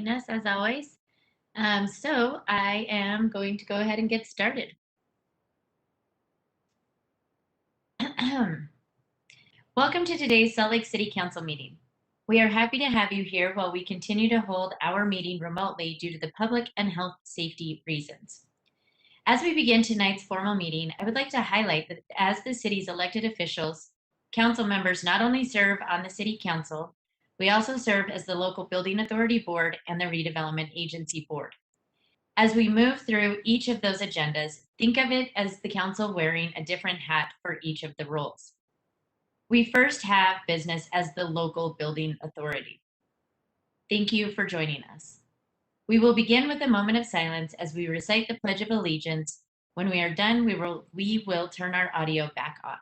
joining us as always. So I am going to go ahead and get started. Welcome to today's Salt Lake City Council meeting. We are happy to have you here while we continue to hold our meeting remotely due to the public and health safety reasons. As we begin tonight's formal meeting, I would like to highlight that as the city's elected officials, council members not only serve on the city council, we also serve as the local building authority board and the redevelopment agency board. As we move through each of those agendas, think of it as the council wearing a different hat for each of the roles. We first have business as the local building authority. Thank you for joining us. We will begin with a moment of silence as we recite the Pledge of Allegiance. When we are done, we will turn our audio back on.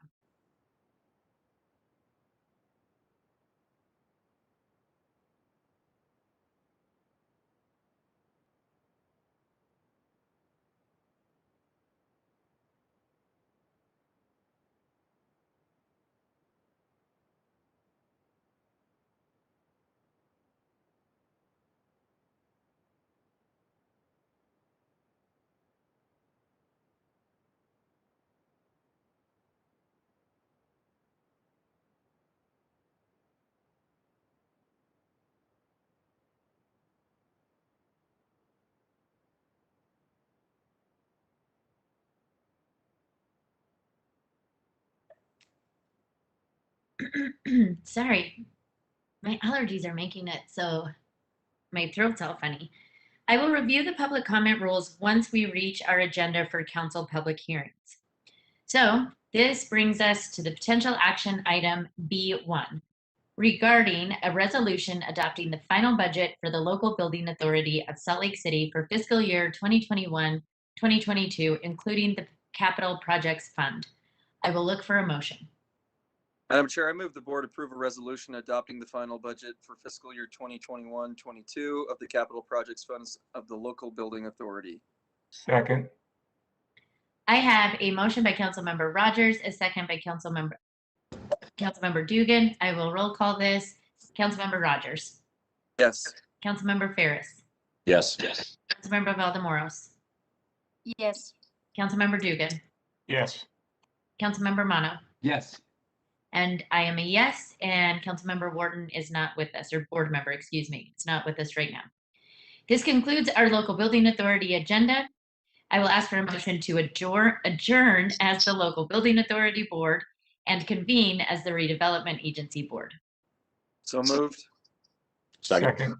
Sorry, my allergies are making it so my throat's all funny. I will review the public comment rules once we reach our agenda for council public hearings. So this brings us to the potential action item B1 regarding a resolution adopting the final budget for the local building authority of Salt Lake City for fiscal year 2021-2022, including the capital projects fund. I will look for a motion. Madam Chair, I move the board approve a resolution adopting the final budget for fiscal year 2021-22 of the capital projects funds of the local building authority. Second. I have a motion by Councilmember Rogers, a second by Councilmember Dugan. I will roll call this. Councilmember Rogers. Yes. Councilmember Ferris. Yes. Councilmember Valdemoros. Yes. Councilmember Dugan. Yes. Councilmember Mono. Yes. And I am a yes, and Councilmember Wharton is not with us, or board member, excuse me, is not with us right now. This concludes our local building authority agenda. I will ask for a motion to adjourn as the local building authority board and convene as the redevelopment agency board. So moved. Second.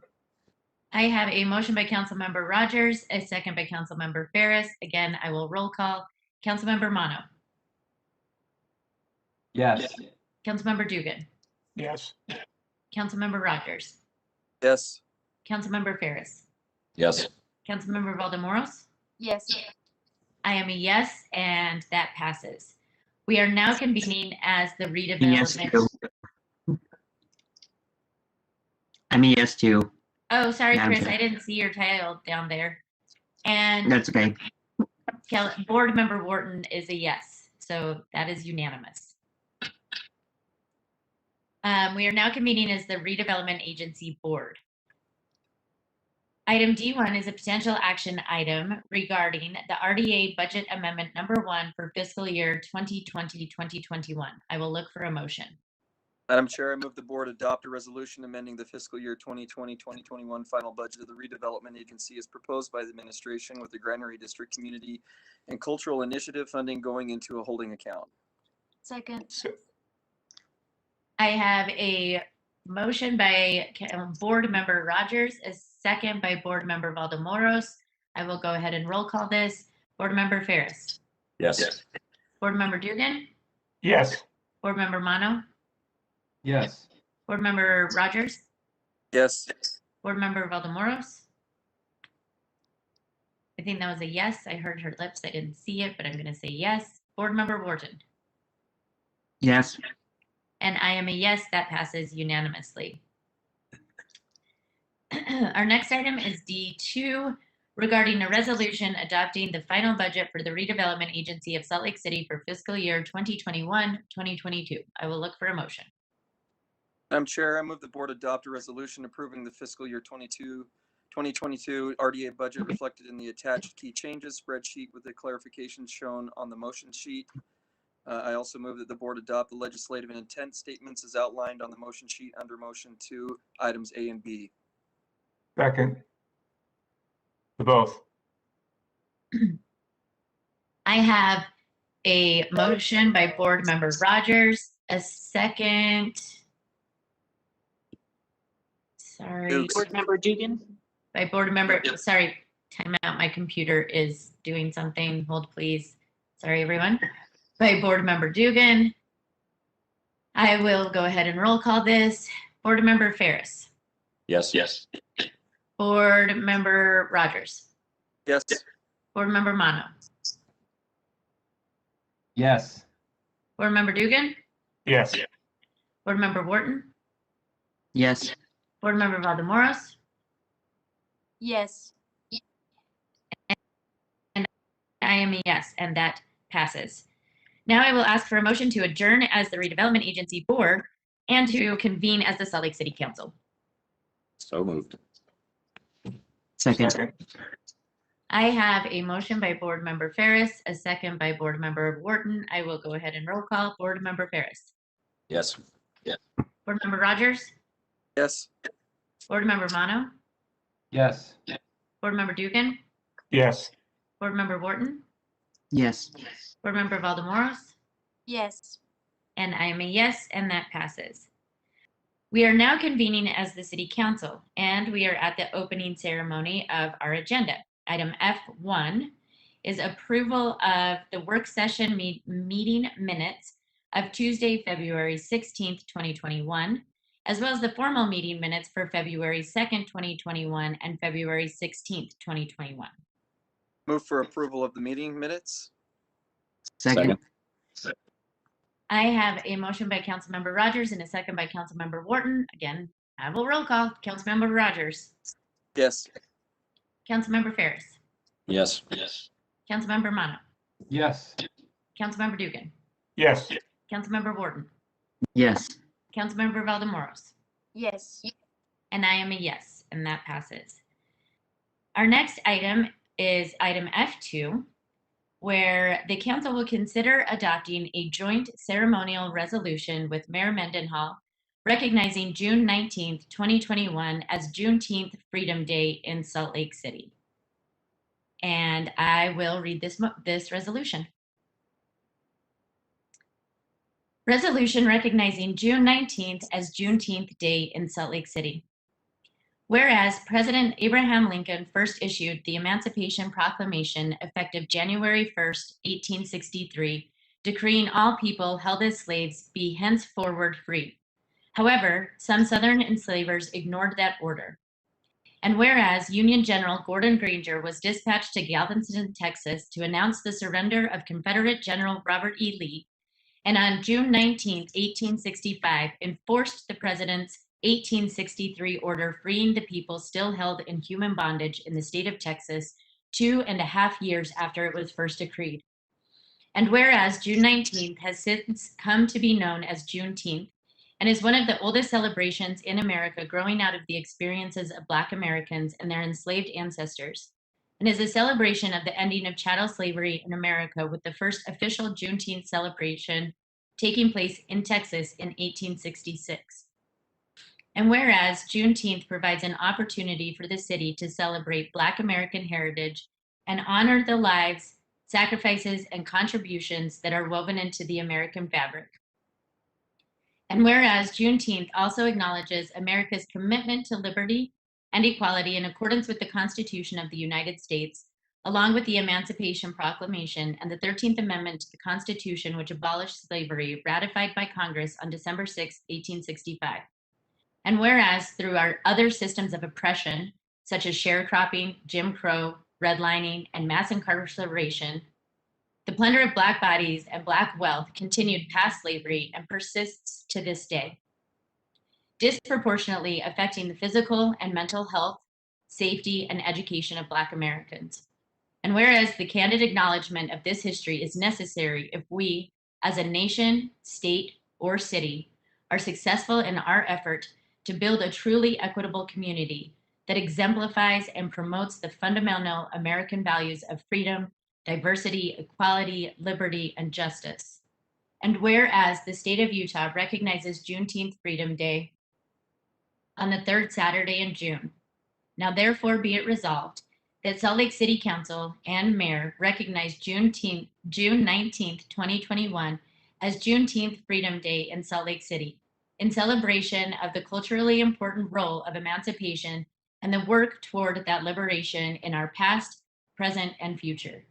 I have a motion by Councilmember Rogers, a second by Councilmember Ferris. Again, I will roll call. Councilmember Mono. Yes. Councilmember Dugan. Yes. Councilmember Rogers. Yes. Councilmember Ferris. Yes. Councilmember Valdemoros. Yes. I am a yes, and that passes. We are now convening as the redevelopment. I'm a yes too. Oh, sorry, Madam Chris, Chair. I didn't see your title down there. And That's okay. board member Wharton is a yes, so that is unanimous. We are now convening as the redevelopment agency board. Item D1 is a potential action item regarding the RDA budget amendment number 1 for fiscal year 2020-2021. I will look for a motion. Madam Chair, I move the board adopt a resolution amending the fiscal year 2020-2021 final budget of the redevelopment agency as proposed by the administration with the Granary District Community and Cultural Initiative funding going into a holding account. Second. I have a motion by board member Rogers, a second by board member Valdemoros. I will go ahead and roll call this. Board member Ferris. Yes. Board member Dugan. Yes. Board member Mono. Yes. Board member Rogers. Yes. Board member Valdemoros. I think that was a yes. I heard her lips. I didn't see it, but I'm going to say yes. Board member Wharton. Yes. And I am a yes. That passes unanimously. Our next item is D2 regarding a resolution adopting the final budget for the redevelopment agency of Salt Lake City for fiscal year 2021-2022. I will look for a motion. Madam Chair, I move the board adopt a resolution approving the fiscal year 2022 RDA budget reflected in the attached key changes spreadsheet with the clarifications shown on the motion sheet. I also move that the board adopt the legislative and intent statements as outlined on the motion sheet under motion 2, items A and B. Second. To both. I have a motion by Board Member Rogers, a second. Sorry. Dukes. Board Member Dugan? By Board Member, sorry, time out. My computer is doing something. Hold, please. Sorry, everyone. By Board Member Dugan. I will go ahead and roll call this. Board Member Ferris. Yes. Yes. Board Member Rogers. Yes. Board Member Mano. Yes. Board Member Dugan. Yes. Board Member Wharton. Yes. Board Member Valdemoros. Yes. I am a yes, and that passes. Now I will ask for a motion to adjourn as the Redevelopment Agency Board and to convene as the Salt Lake City Council. So moved. Second. I have a motion by Board Member Ferris, a second by Board Member Wharton. I will go ahead and roll call. Board Member Ferris. Yes. Board Member Rogers. Yes. Board Member Mano. Yes. Board Member Dugan. Yes. Board Member Wharton. Yes. Board Member Valdemoros. Yes. And I am a yes, and that passes. We are now convening as the City Council, and we are at the opening ceremony of our agenda. Item F1 is approval of the work session meeting minutes of Tuesday, February 16th, 2021, as well as the formal meeting minutes for February 2nd, 2021, and February 16th, 2021. Move for approval of the meeting minutes. Second. I have a motion by Councilmember Rogers and a second by Councilmember Wharton. Again, I will roll call. Councilmember Rogers. Yes. Councilmember Ferris. Yes. Councilmember Mano. Yes. Councilmember Dugan. Yes. Councilmember Wharton. Yes. Councilmember Valdemoros. Yes. And I am a yes, and that passes. Our next item is item F2, where the council will consider adopting a joint ceremonial resolution with Mayor Mendenhall recognizing June 19th, 2021 as Juneteenth Freedom Day in Salt Lake City. And I will read this resolution. Resolution recognizing June 19th as Juneteenth Day in Salt Lake City. Whereas President Abraham Lincoln first issued the Emancipation Proclamation effective January 1st, 1863, decreeing all people held as slaves be henceforward free. However, some Southern enslavers ignored that order. And whereas Union General Gordon Granger was dispatched to Galveston, Texas to announce the surrender of Confederate General Robert E. Lee, and on June 19, 1865, enforced the President's 1863 order freeing the people still held in human bondage in the state of Texas 2.5 years after it was first decreed. And whereas June 19th has since come to be known as Juneteenth and is one of the oldest celebrations in America growing out of the experiences of Black Americans and their enslaved ancestors, and is a celebration of the ending of chattel slavery in America with the first official Juneteenth celebration taking place in Texas in 1866. And whereas Juneteenth provides an opportunity for the city to celebrate Black American heritage and honor the lives, sacrifices, and contributions that are woven into the American fabric. And whereas Juneteenth also acknowledges America's commitment to liberty and equality in accordance with the Constitution of the United States, along with the Emancipation Proclamation and the 13th Amendment to the Constitution, which abolished slavery, ratified by Congress on December 6, 1865. And whereas through our other systems of oppression, such as sharecropping, Jim Crow, redlining, and mass incarceration, the plunder of Black bodies and Black wealth continued past slavery and persists to this day, disproportionately affecting the physical and mental health, safety, and education of Black Americans. And whereas the candid acknowledgement of this history is necessary if we, as a nation, state, or city, are successful in our effort to build a truly equitable community that exemplifies and promotes the fundamental American values of freedom, diversity, equality, liberty, and justice. And whereas the state of Utah recognizes Juneteenth Freedom Day on the third Saturday in June, now therefore be it resolved that Salt Lake City Council and Mayor recognize June 19th, 2021 as Juneteenth Freedom Day in Salt Lake City, in celebration of the culturally important role of emancipation and the work toward that liberation in our past, present, and future.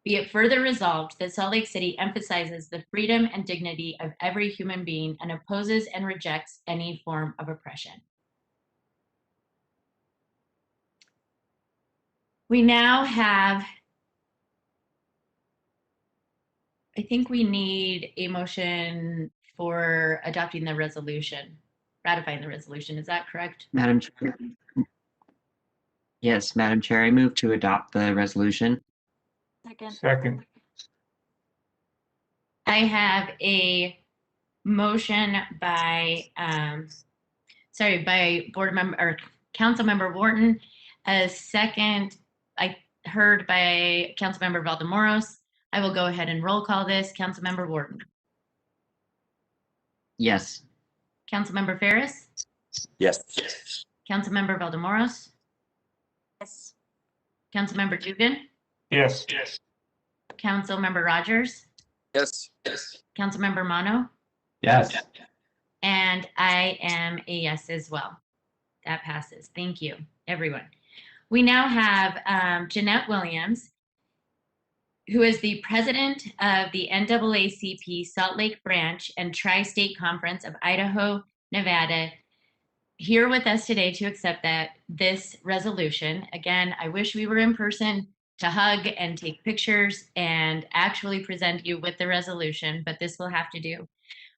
Be it further resolved that Salt Lake City emphasizes the freedom and dignity of every human being and opposes and rejects any form of oppression. We now have, I think we need a motion for adopting the resolution, ratifying the resolution. Is that correct? Madam Chair. Yes, Madam Chair, I move to adopt the resolution. Second. Second. I have a motion by, by board member or council member Wharton, a second I heard by council member Valdemoros. I will go ahead and roll call this. Council member Wharton, Yes. council member Ferris, Yes. council member Valdemoros, Yes. council member Dugan, Yes. council member Rogers, Yes. council member Mono, Yes. and I am a yes as well. That passes. Thank you, everyone. We now have Jeanette Williams, who is the president of the NAACP Salt Lake Branch and Tri-State Conference of Idaho, Nevada, here with us today to accept this resolution. Again, I wish we were in person to hug and take pictures and actually present you with the resolution, but this will have to do.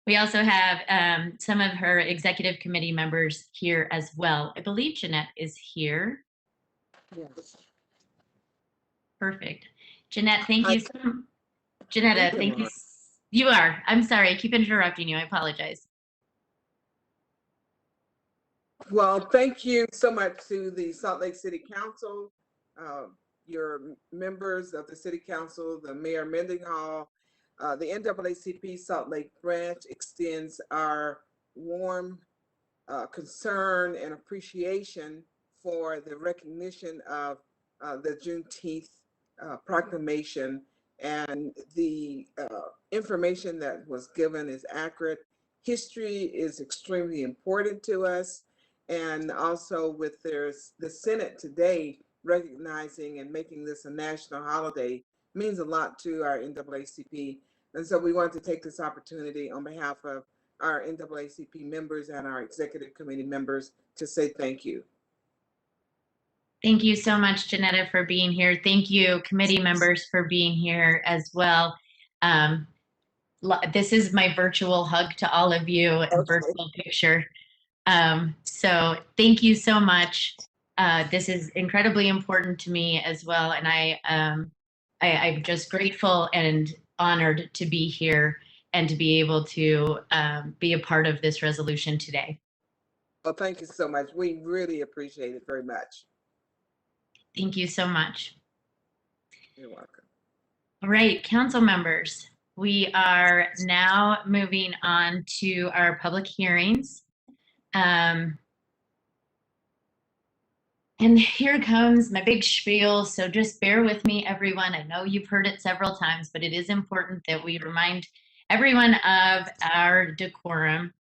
We also have some of her executive committee members here as well. I believe Jeanette is here. Yes. Perfect. Jeanette, thank you. Janetta, Thank you, thank you. Laura. You are. I'm sorry. I keep interrupting you. I apologize. Well, thank you so much to the Salt Lake City Council, your members of the City Council, the Mayor Mendenhall, the NAACP Salt Lake Branch extends our warm concern and appreciation for the recognition of the Juneteenth proclamation, and the information that was given is accurate. History is extremely important to us, and also with the Senate today recognizing and making this a national holiday means a lot to our NAACP. And so we want to take this opportunity on behalf of our NAACP members and our executive committee members to say thank you. Thank you so much, Janetta, for being here. Thank you, committee members, for being here as well. This is my virtual hug to all of you, a virtual picture. So thank you so much. This is incredibly important to me as well, and I'm just grateful and honored to be here and to be able to be a part of this resolution today. Well, thank you so much. We really appreciate it very much. Thank you so much. You're welcome. All right, council members, we are now moving on to our public hearings. And here comes my big spiel, so just bear with me, everyone. I know you've heard it several times, but it is important that we remind everyone of our decorum.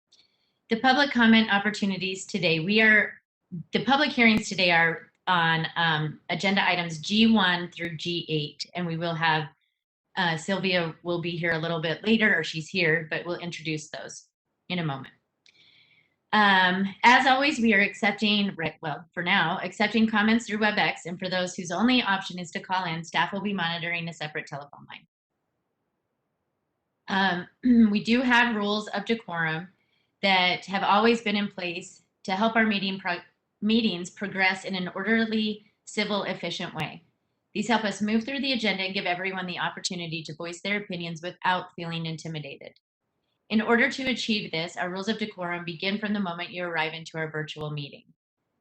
The public comment opportunities today, the public hearings today are on agenda items G1 through G8, and we will have Sylvia will be here a little bit later, or she's here, but we'll introduce those in a moment. As always, we are accepting, for now, accepting comments through WebEx, and for those whose only option is to call in, staff will be monitoring a separate telephone line. We do have rules of decorum that have always been in place to help our meetings progress in an orderly, civil, efficient way. These help us move through the agenda and give everyone the opportunity to voice their opinions without feeling intimidated. In order to achieve this, our rules of decorum begin from the moment you arrive into our virtual meeting.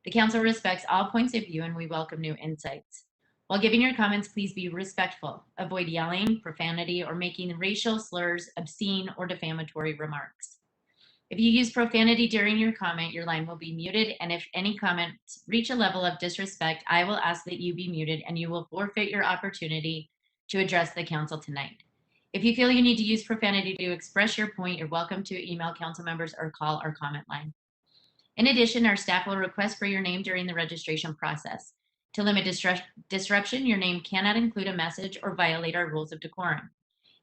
The council respects all points of view and we welcome new insights. While giving your comments, please be respectful. Avoid yelling, profanity, or making racial slurs, obscene, or defamatory remarks. If you use profanity during your comment, your line will be muted, and if any comments reach a level of disrespect, I will ask that you be muted and you will forfeit your opportunity to address the council tonight. If you feel you need to use profanity to express your point, you're welcome to email council members or call our comment line. In addition, our staff will request for your name during the registration process. To limit disruption, your name cannot include a message or violate our rules of decorum.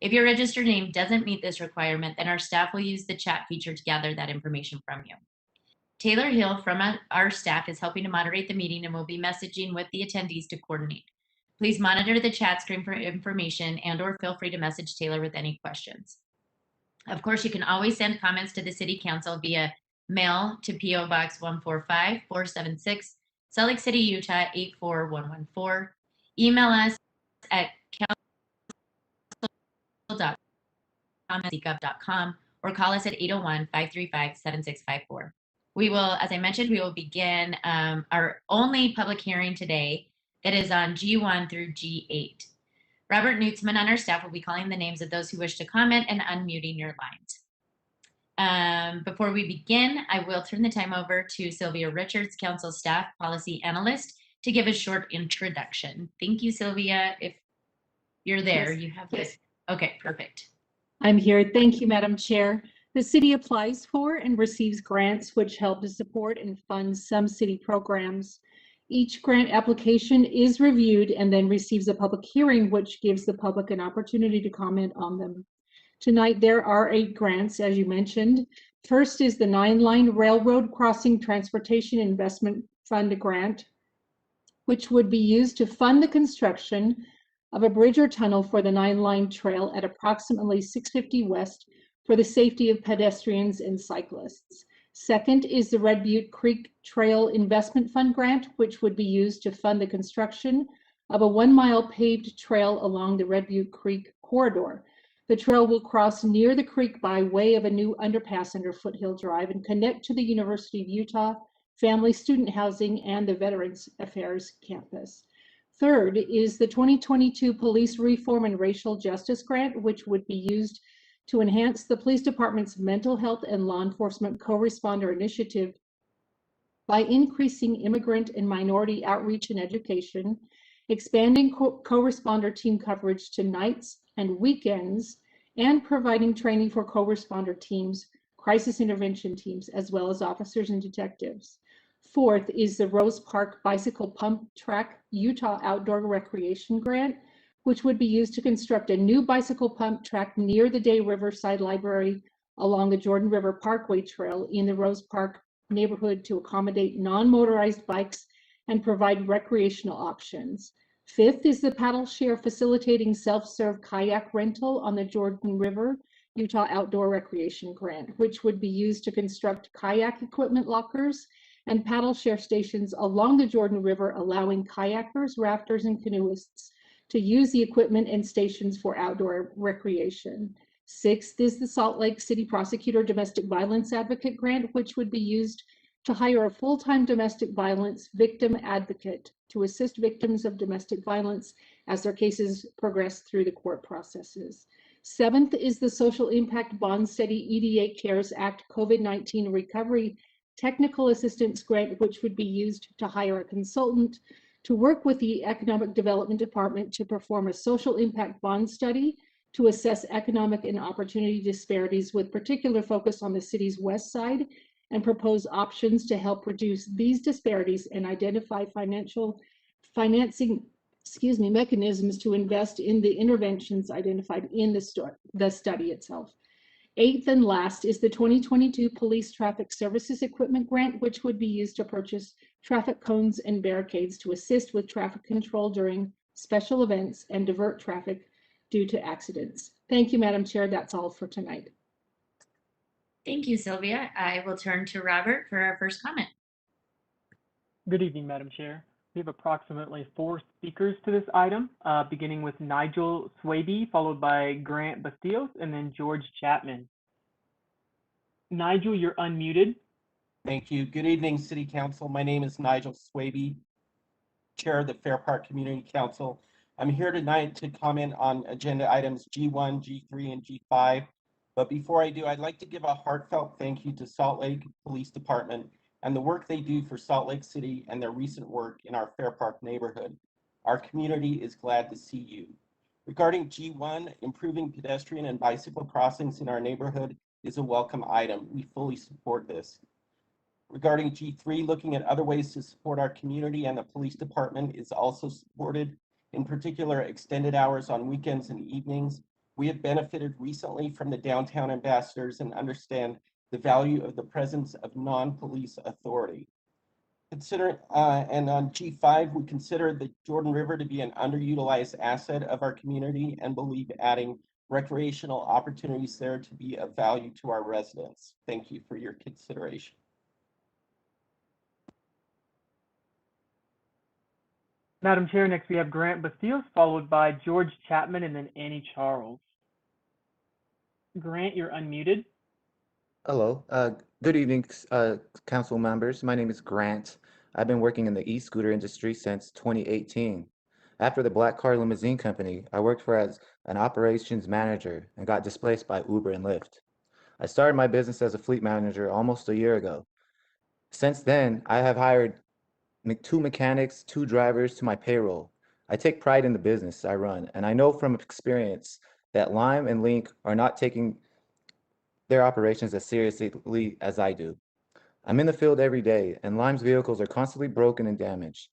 If your registered name doesn't meet this requirement, then our staff will use the chat feature to gather that information from you. Taylor Hill from our staff is helping to moderate the meeting and will be messaging with the attendees to coordinate. Please monitor the chat screen for information and/or feel free to message Taylor with any questions. Of course, you can always send comments to the City Council via mail to P.O. Box 145476, Salt Lake City, Utah 84114. Email us at council.com or call us at 801-535-7654. We will, as I mentioned, we will begin our only public hearing today that is on G1 through G8. Robert Nutzman on our staff will be calling the names of those who wish to comment and unmuting your lines. Before we begin, I will turn the time over to Sylvia Richards, Council Staff Policy Analyst, to give a short introduction. Thank you, Sylvia. If you're there, Yes. you have this. Okay, perfect. I'm here. Thank you, Madam Chair. The city applies for and receives grants which help to support and fund some city programs. Each grant application is reviewed and then receives a public hearing, which gives the public an opportunity to comment on them. Tonight, there are 8 grants, as you mentioned. First is the 9-line Railroad Crossing Transportation Investment Fund grant, which would be used to fund the construction of a bridge or tunnel for the 9-line trail at approximately 650 West for the safety of pedestrians and cyclists. Second is the Red Butte Creek Trail Investment Fund grant, which would be used to fund the construction of a 1-mile paved trail along the Red Butte Creek corridor. The trail will cross near the creek by way of a new underpass under Foothill Drive and connect to the University of Utah, Family Student Housing, and the Veterans Affairs campus. Third is the 2022 Police Reform and Racial Justice Grant, which would be used to enhance the police department's mental health and law enforcement co-responder initiative by increasing immigrant and minority outreach and education, expanding co-responder team coverage to nights and weekends, and providing training for co-responder teams, crisis intervention teams, as well as officers and detectives. Fourth is the Rose Park Bicycle Pump Track Utah Outdoor Recreation Grant, which would be used to construct a new bicycle pump track near the Day Riverside Library along the Jordan River Parkway Trail in the Rose Park neighborhood to accommodate non-motorized bikes and provide recreational options. Fifth is the Paddle Share Facilitating Self-Serve Kayak Rental on the Jordan River Utah Outdoor Recreation Grant, which would be used to construct kayak equipment lockers and paddle share stations along the Jordan River, allowing kayakers, rafters, and canoeists to use the equipment and stations for outdoor recreation. Sixth is the Salt Lake City Prosecutor Domestic Violence Advocate Grant, which would be used to hire a full-time domestic violence victim advocate to assist victims of domestic violence as their cases progress through the court processes. Seventh is the Social Impact Bond Study EDA CARES Act COVID-19 Recovery Technical Assistance Grant, which would be used to hire a consultant to work with the Economic Development Department to perform a social impact bond study to assess economic and opportunity disparities with particular focus on the city's west side and propose options to help reduce these disparities and identify financing mechanisms to invest in the interventions identified in the study itself. Eighth and last is the 2022 Police Traffic Services Equipment Grant, which would be used to purchase traffic cones and barricades to assist with traffic control during special events and divert traffic due to accidents. Thank you, Madam Chair. That's all for tonight. Thank you, Sylvia. I will turn to Robert for our first comment. Good evening, Madam Chair. We have approximately 4 speakers to this item, beginning with Nigel Swaby, followed by Grant Bastillos, and then George Chapman. Nigel, you're unmuted. Thank you. Good evening, City Council. My name is Nigel Swaby, Chair of the Fair Park Community Council. I'm here tonight to comment on agenda items G1, G3, and G5. But before I do, I'd like to give a heartfelt thank you to Salt Lake Police Department and the work they do for Salt Lake City and their recent work in our Fair Park neighborhood. Our community is glad to see you. Regarding G1, improving pedestrian and bicycle crossings in our neighborhood is a welcome item. We fully support this. Regarding G3, looking at other ways to support our community and the police department is also supported, in particular extended hours on weekends and evenings. We have benefited recently from the downtown ambassadors and understand the value of the presence of non-police authority. And on G5, we consider the Jordan River to be an underutilized asset of our community and believe adding recreational opportunities there to be of value to our residents. Thank you for your consideration. Madam Chair, next we have Grant Basile, followed by George Chapman and then Annie Charles. Grant, you're unmuted. Hello. Good evening, council members. My name is Grant. I've been working in the e-scooter industry since 2018. After the Black Car Limousine Company, I worked for as an operations manager and got displaced by Uber and Lyft. I started my business as a fleet manager almost a year ago. Since then, I have hired 2 mechanics, 2 drivers to my payroll. I take pride in the business I run, and I know from experience that Lime and Link are not taking their operations as seriously as I do. I'm in the field every day, and Lime's vehicles are constantly broken and damaged.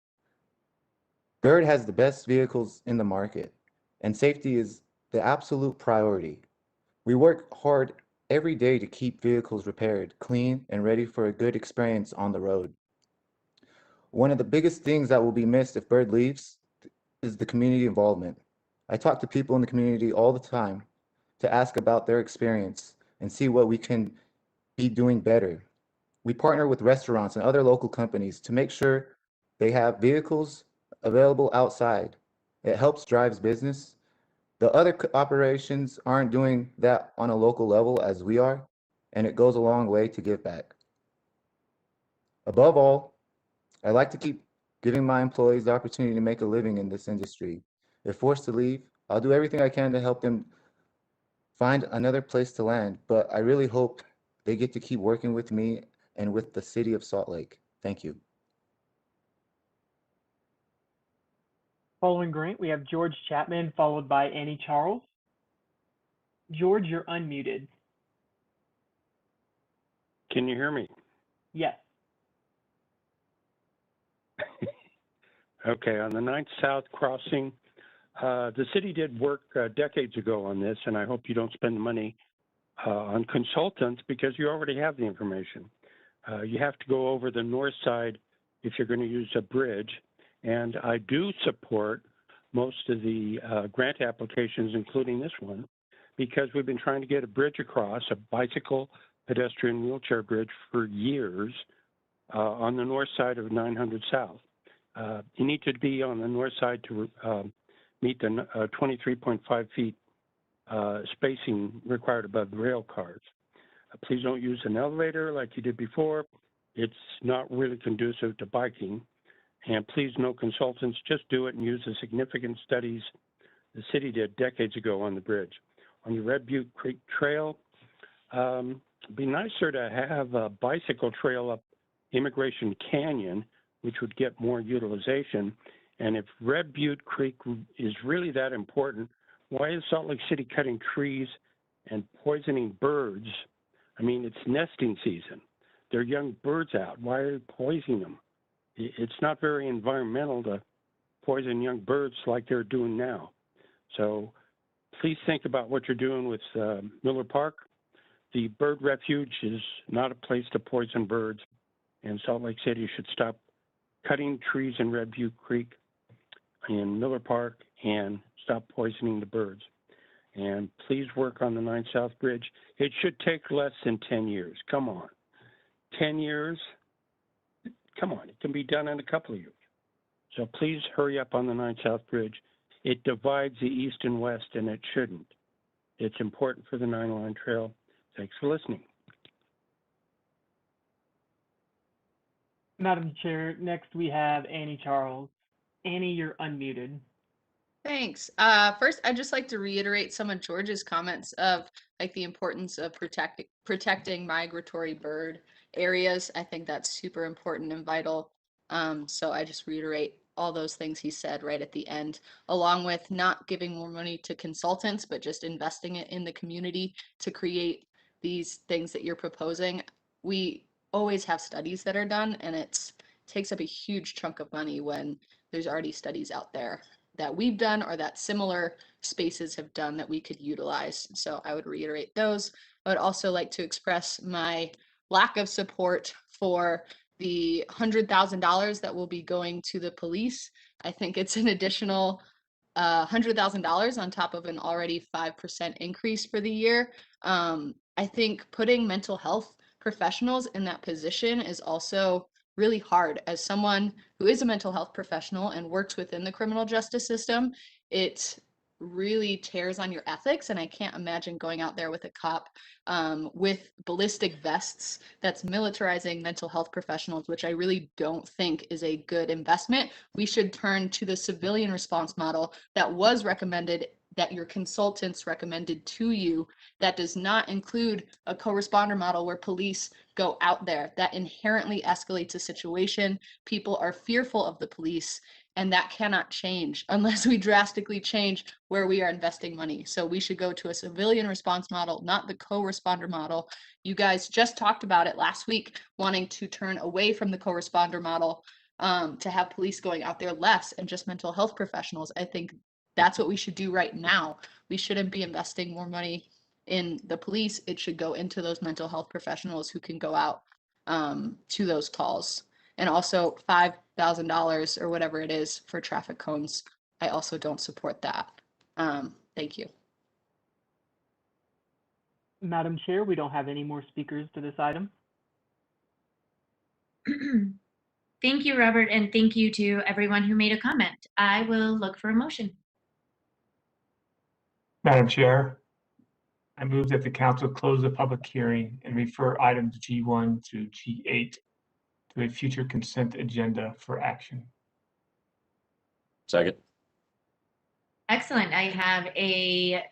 Bird has the best vehicles in the market, and safety is the absolute priority. We work hard every day to keep vehicles repaired, clean, and ready for a good experience on the road. One of the biggest things that will be missed if Bird leaves is the community involvement. I talk to people in the community all the time to ask about their experience and see what we can be doing better. We partner with restaurants and other local companies to make sure they have vehicles available outside. It helps drive business. The other operations aren't doing that on a local level as we are, and it goes a long way to give back. Above all, I like to keep giving my employees the opportunity to make a living in this industry. If forced to leave, I'll do everything I can to help them find another place to land, but I really hope they get to keep working with me and with the city of Salt Lake. Thank you. Following Grant, we have George Chapman, followed by Annie Charles. George, you're unmuted. Can you hear me? Yes. Okay, on the 9th South crossing, the city did work decades ago on this, and I hope you don't spend the money on consultants because you already have the information. You have to go over the north side if you're going to use a bridge, and I do support most of the grant applications, including this one, because we've been trying to get a bridge across, a bicycle, pedestrian, wheelchair bridge for years on the north side of 900 South. You need to be on the north side to meet the 23.5 feet spacing required above the rail cars. Please don't use an elevator like you did before. It's not really conducive to biking. And please, no consultants, just do it and use the significant studies the city did decades ago on the bridge. On your Red Butte Creek Trail, it'd be nicer to have a bicycle trail up Immigration Canyon, which would get more utilization. And if Red Butte Creek is really that important, why is Salt Lake City cutting trees and poisoning birds? I mean, it's nesting season. There are young birds out. Why are you poisoning them? It's not very environmental to poison young birds like they're doing now. So please think about what you're doing with Miller Park. The bird refuge is not a place to poison birds, and Salt Lake City should stop cutting trees in Red Butte Creek in Miller Park and stop poisoning the birds. And please work on the 9 South Bridge. It should take less than 10 years. Come on. 10 years? Come on. It can be done in a couple of years. So please hurry up on the 9 South Bridge. It divides the east and west, and it shouldn't. It's important for the 9 Line Trail. Thanks for listening. Madam Chair, next we have Annie Charles. Annie, you're unmuted. Thanks. First, I'd just like to reiterate some of George's comments of like the importance of protecting migratory bird areas. I think that's super important and vital. So I just reiterate all those things he said right at the end, along with not giving more money to consultants, but just investing it in the community to create these things that you're proposing. We always have studies that are done, and it takes up a huge chunk of money when there's already studies out there that we've done or that similar spaces have done that we could utilize. So I would reiterate those. I would also like to express my lack of support for the $100,000 that will be going to the police. I think it's an additional $100,000 on top of an already 5% increase for the year. I think putting mental health professionals in that position is also really hard. As someone who is a mental health professional and works within the criminal justice system, it really tears on your ethics. And I can't imagine going out there with a cop with ballistic vests that's militarizing mental health professionals, which I really don't think is a good investment. We should turn to the civilian response model that was recommended, that your consultants recommended to you, that does not include a co-responder model where police go out there. That inherently escalates a situation. People are fearful of the police, and that cannot change unless we drastically change where we are investing money. So we should go to a civilian response model, not the co-responder model. You guys just talked about it last week, wanting to turn away from the co-responder model to have police going out there less and just mental health professionals. I think that's what we should do right now. We shouldn't be investing more money in the police. It should go into those mental health professionals who can go out to those calls. And also $5,000 or whatever it is for traffic cones. I also don't support that. Thank you. Madam Chair, we don't have any more speakers to this item. Thank you, Robert, and thank you to everyone who made a comment. I will look for a motion. Madam Chair, I move that the council close the public hearing and refer items G1 to G8 to a future consent agenda for action. Second. Excellent. I have a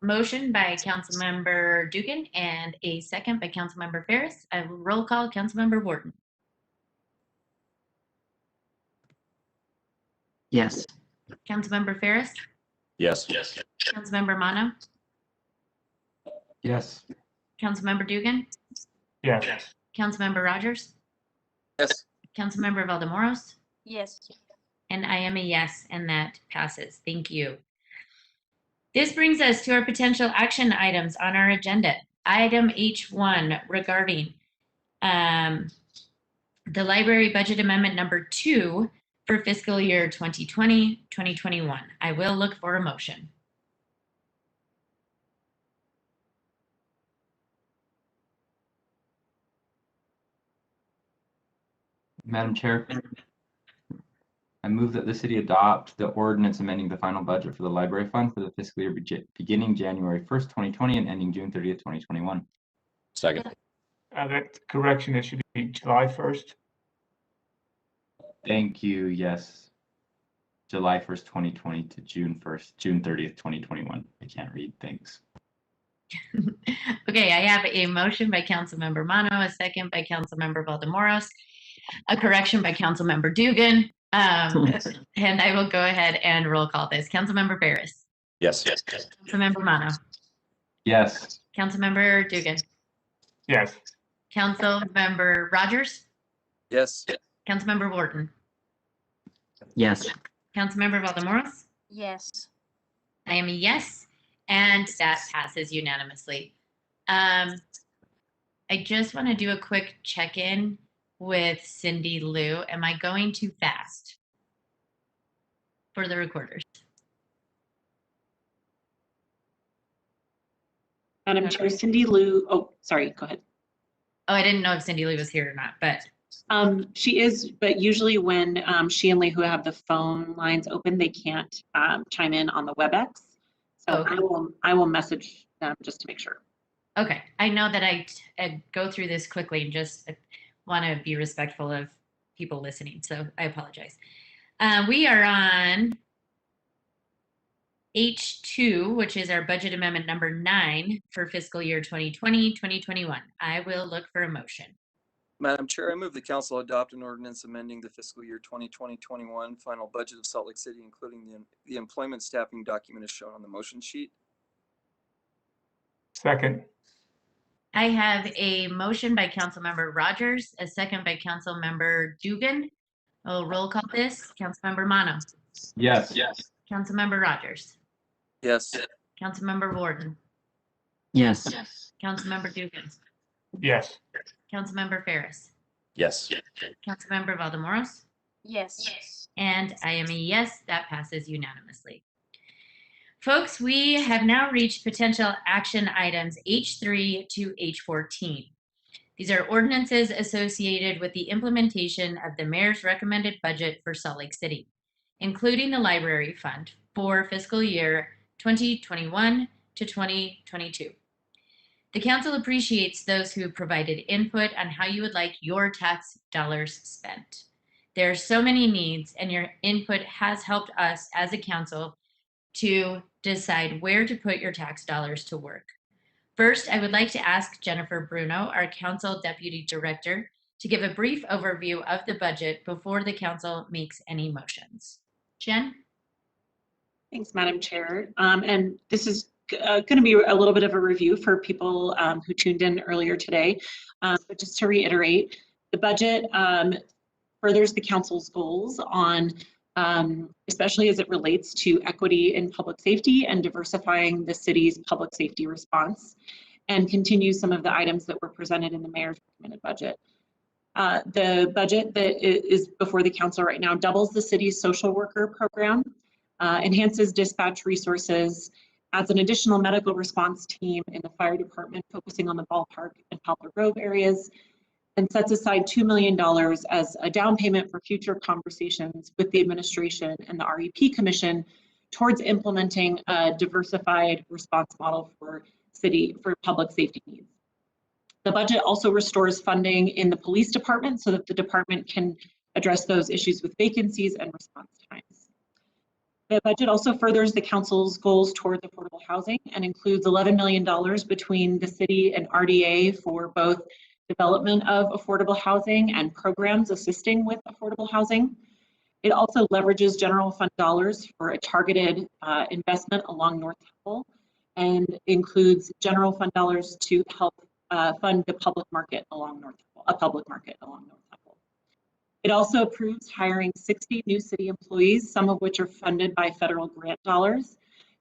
motion by Councilmember Dugan and a second by Councilmember Ferris. I will roll call Councilmember Wharton. Yes. Councilmember Ferris. Yes. Councilmember Mano. Yes. Councilmember Dugan. Yes. Councilmember Rogers. Yes. Councilmember Valdemoros. Yes. And I am a yes, and that passes. Thank you. This brings us to our potential action items on our agenda. Item H1 regarding the library budget amendment number 2 for fiscal year 2020-2021. I will look for a motion. Madam Chair, I move that the city adopt the ordinance amending the final budget for the library fund for the fiscal year beginning January 1st, 2020 and ending June 30th, 2021. Second. That correction, it should be July 1st. Thank you. Yes. July 1st, 2020 to June 30th, 2021. I can't read things. Okay, I have a motion by Councilmember Mano, a second by Councilmember Valdemoros, a correction by Councilmember Dugan, and I will go ahead and roll call this. Councilmember Ferris. Yes. Councilmember Mano. Yes. Councilmember Dugan. Yes. Councilmember Rogers. Yes. Councilmember Wharton. Yes. Councilmember Valdemoros. Yes. I am a yes, and that passes unanimously. I just want to do a quick check-in with Cindy Lou. Am I going too fast for the recorders? Madam Chair, Cindy Lou, oh, sorry, go ahead. Oh, I didn't know if Cindy Lou was here or not, but. She is, but usually when she and Lee, who have the phone lines open, they can't chime in on the WebEx. So okay. I will message them just to make sure. Okay, I know that I go through this quickly. Just want to be respectful of people listening, so I apologize. We are on H2, which is our budget amendment number 9 for fiscal year 2020-2021. I will look for a motion. Madam Chair, I move the council adopt an ordinance amending the fiscal year 2020-21 final budget of Salt Lake City, including the employment staffing document as shown on the motion sheet. Second. I have a motion by Councilmember Rogers, a second by Councilmember Dugan. I'll roll call this. Councilmember Mono. Yes. Councilmember Rogers. Yes. Councilmember Warden. Yes. Councilmember Dugan. Yes. Councilmember Ferris. Yes. Councilmember Valdemoros. Yes. And I am a yes. That passes unanimously. Folks, we have now reached potential action items H3 to H14. These are ordinances associated with the implementation of the mayor's recommended budget for Salt Lake City, including the library fund for fiscal year 2021 to 2022. The council appreciates those who provided input on how you would like your tax dollars spent. There are so many needs, and your input has helped us as a council to decide where to put your tax dollars to work. First, I would like to ask Jennifer Bruno, our Council Deputy Director, to give a brief overview of the budget before the council makes any motions. Jen? Thanks, Madam Chair. And this is going to be a little bit of a review for people who tuned in earlier today. But just to reiterate, the budget furthers the council's goals on especially as it relates to equity in public safety and diversifying the city's public safety response, and continues some of the items that were presented in the mayor's recommended budget. The budget that is before the council right now doubles the city's social worker program, enhances dispatch resources, adds an additional medical response team in the fire department focusing on the ballpark and Poplar Grove areas, and sets aside $2 million as a down payment for future conversations with the administration and the REP Commission towards implementing a diversified response model for public safety needs. The budget also restores funding in the police department so that the department can address those issues with vacancies and response times. The budget also furthers the council's goals towards affordable housing and includes $11 million between the city and RDA for both development of affordable housing and programs assisting with affordable housing. It also leverages general fund dollars for a targeted investment along North Temple, and includes general fund dollars to help fund the public market along North Temple. It also approves hiring 60 new city employees, some of which are funded by federal grant dollars,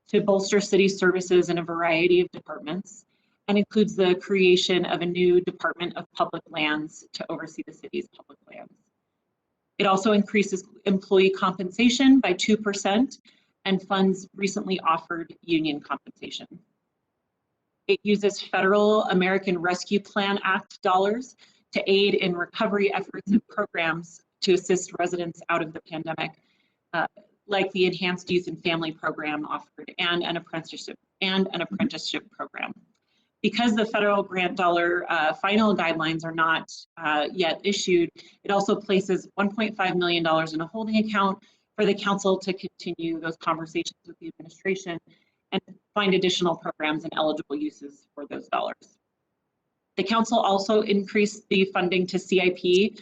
to bolster city services in a variety of departments, and includes the creation of a new Department of Public Lands to oversee the city's public lands. It also increases employee compensation by 2% and funds recently offered union compensation. It uses federal American Rescue Plan Act dollars to aid in recovery efforts and programs to assist residents out of the pandemic, like the Enhanced Youth and Family Program offered, and an apprenticeship program. Because the federal grant dollar final guidelines are not yet issued, it also places $1.5 million in a holding account for the council to continue those conversations with the administration and find additional programs and eligible uses for those dollars. The council also increased the funding to CIP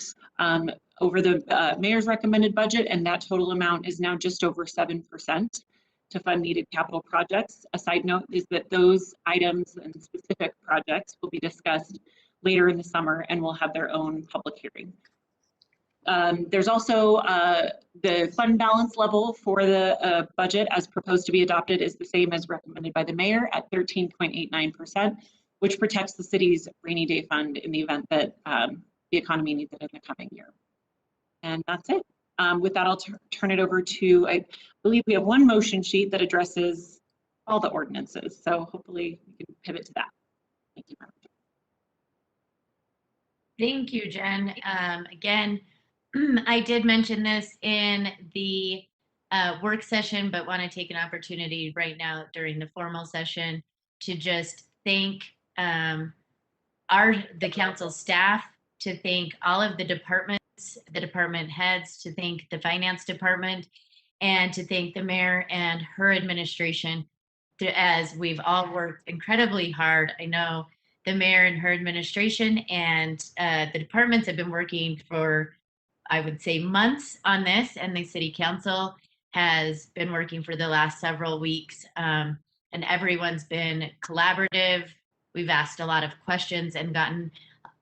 over the mayor's recommended budget, and that total amount is now just over 7% to fund needed capital projects. A side note is that those items and specific projects will be discussed later in the summer and will have their own public hearing. There's also the fund balance level for the budget as proposed to be adopted is the same as recommended by the mayor at 13.89%, which protects the city's rainy day fund in the event that the economy needs it in the coming year. And that's it. With that, I'll turn it over to, I believe we have one motion sheet that addresses all the ordinances. So hopefully we can pivot to that. Thank you, Madam Chair. Thank you, Jen. Again, I did mention this in the work session, but want to take an opportunity right now during the formal session to just thank the council staff to thank all of the departments, the department heads, to thank the finance department, and to thank the mayor and her administration, as we've all worked incredibly hard. I know the mayor and her administration and the departments have been working for, I would say, months on this, and the city council has been working for the last several weeks, and everyone's been collaborative. We've asked a lot of questions and gotten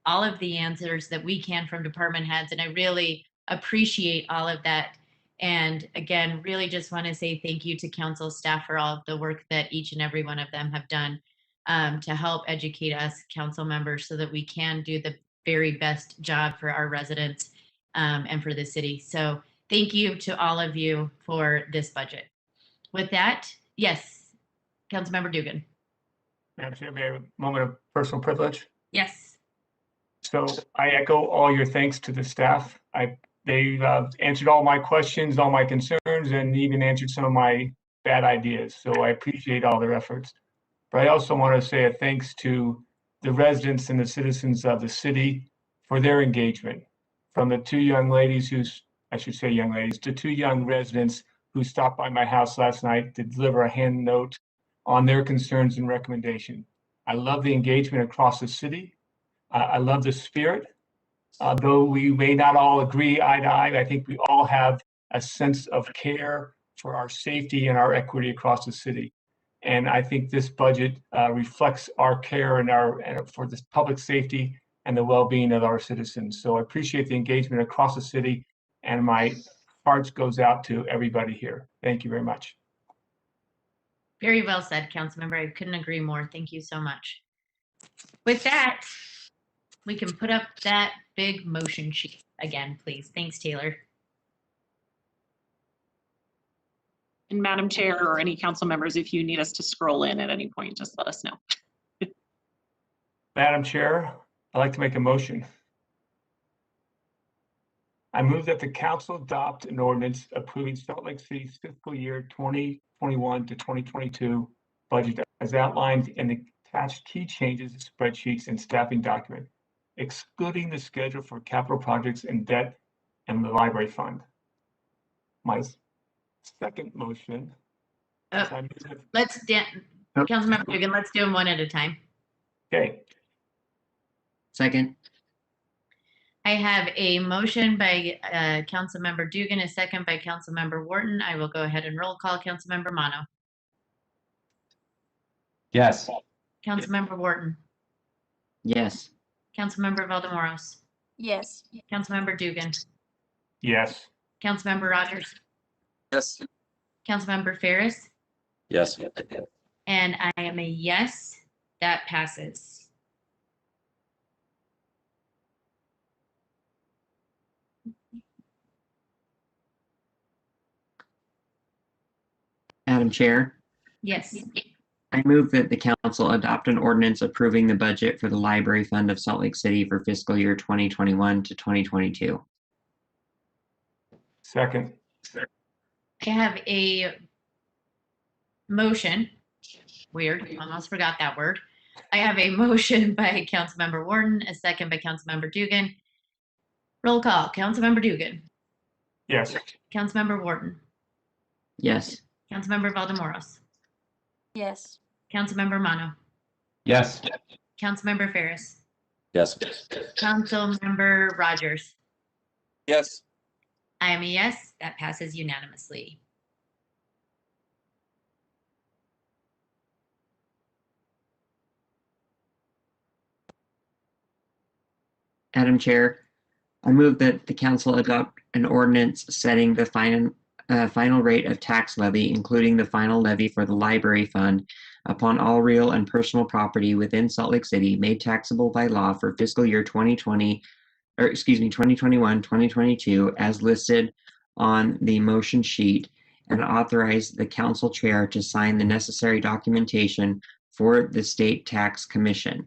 all of the answers that we can from department heads, and I really appreciate all of that. And again, really just want to say thank you to council staff for all of the work that each and every one of them have done to help educate us council members so that we can do the very best job for our residents and for the city. So thank you to all of you for this budget. With that, yes, Councilmember Dugan. Madam Chair, may I have a moment of personal privilege? Yes. So I echo all your thanks to the staff. They answered all my questions, all my concerns, and even answered some of my bad ideas. So I appreciate all their efforts. But I also want to say a thanks to the residents and the citizens of the city for their engagement. From the two young ladies the two young residents who stopped by my house last night to deliver a hand note on their concerns and recommendation. I love the engagement across the city. I love the spirit. Though we may not all agree eye to eye, I think we all have a sense of care for our safety and our equity across the city. And I think this budget reflects our care and for this public safety and the well-being of our citizens. So I appreciate the engagement across the city, and my heart goes out to everybody here. Thank you very much. Very well said, Councilmember. I couldn't agree more. Thank you so much. With that, we can put up that big motion sheet again, please. Thanks, Taylor. And Madam Chair or any council members, if you need us to scroll in at any point, just let us know. Madam Chair, I'd like to make a motion. I move that the council adopt an ordinance approving Salt Lake City's fiscal year 2021 to 2022 budget as outlined in the attached key changes, spreadsheets, and staffing document, excluding the schedule for capital projects and debt and the library fund. My second motion. Councilmember Dugan, let's do them one at a time. Okay. Second. I have a motion by Councilmember Dugan, a second by Councilmember Wharton. I will go ahead and roll call. Councilmember Mono. Yes. Councilmember Wharton. Yes. Councilmember Valdemoros. Yes. Councilmember Dugan. Yes. Councilmember Rogers. Yes. Councilmember Ferris. Yes. And I am a yes. That passes. Madam Chair, Yes. I move that the council adopt an ordinance approving the budget for the library fund of Salt Lake City for fiscal year 2021 to 2022. Second. I have a motion. Weird, almost forgot that word. I have a motion by Councilmember Wharton, a second by Councilmember Dugan. Roll call. Councilmember Dugan. Yes. Councilmember Wharton. Yes. Councilmember Valdemoros. Yes. Councilmember Mono. Yes. Councilmember Ferris. Yes. Councilmember Rogers. Yes. I am a yes. That passes unanimously. Madam Chair, I move that the council adopt an ordinance setting the final rate of tax levy, including the final levy for the library fund upon all real and personal property within Salt Lake City made taxable by law for fiscal year 2021, 2022, as listed on the motion sheet, and authorize the council chair to sign the necessary documentation for the State Tax Commission.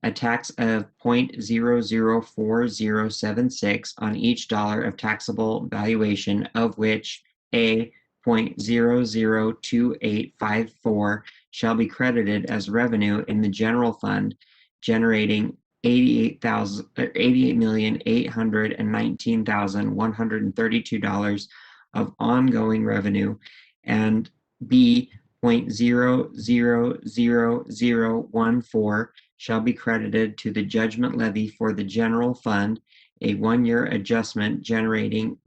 A tax of 0.004076 on each dollar of taxable valuation, of which a 0.002854 shall be credited as revenue in the general fund, generating $88,819,132 of ongoing revenue, and B, 0.00014 shall be credited to the judgment levy for the general fund, a one-year adjustment generating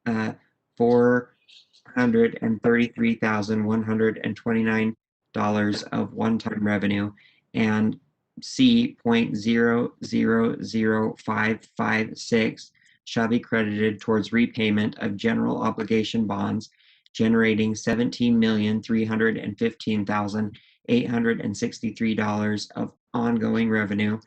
$433,129 of one-time revenue, and C, 0.000556 shall be credited towards repayment of general obligation bonds, generating $17,315,863 of ongoing revenue,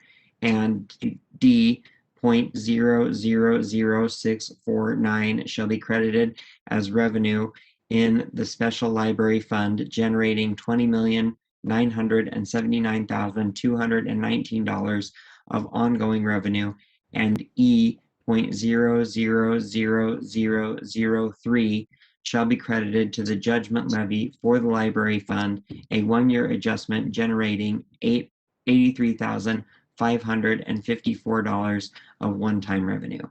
and D, 0.000649 shall be credited as revenue in the special library fund, generating $20,979,219 of ongoing revenue, and E, 0.000003 shall be credited to the judgment levy for the library fund, a one-year adjustment generating $83,554 of one-time revenue.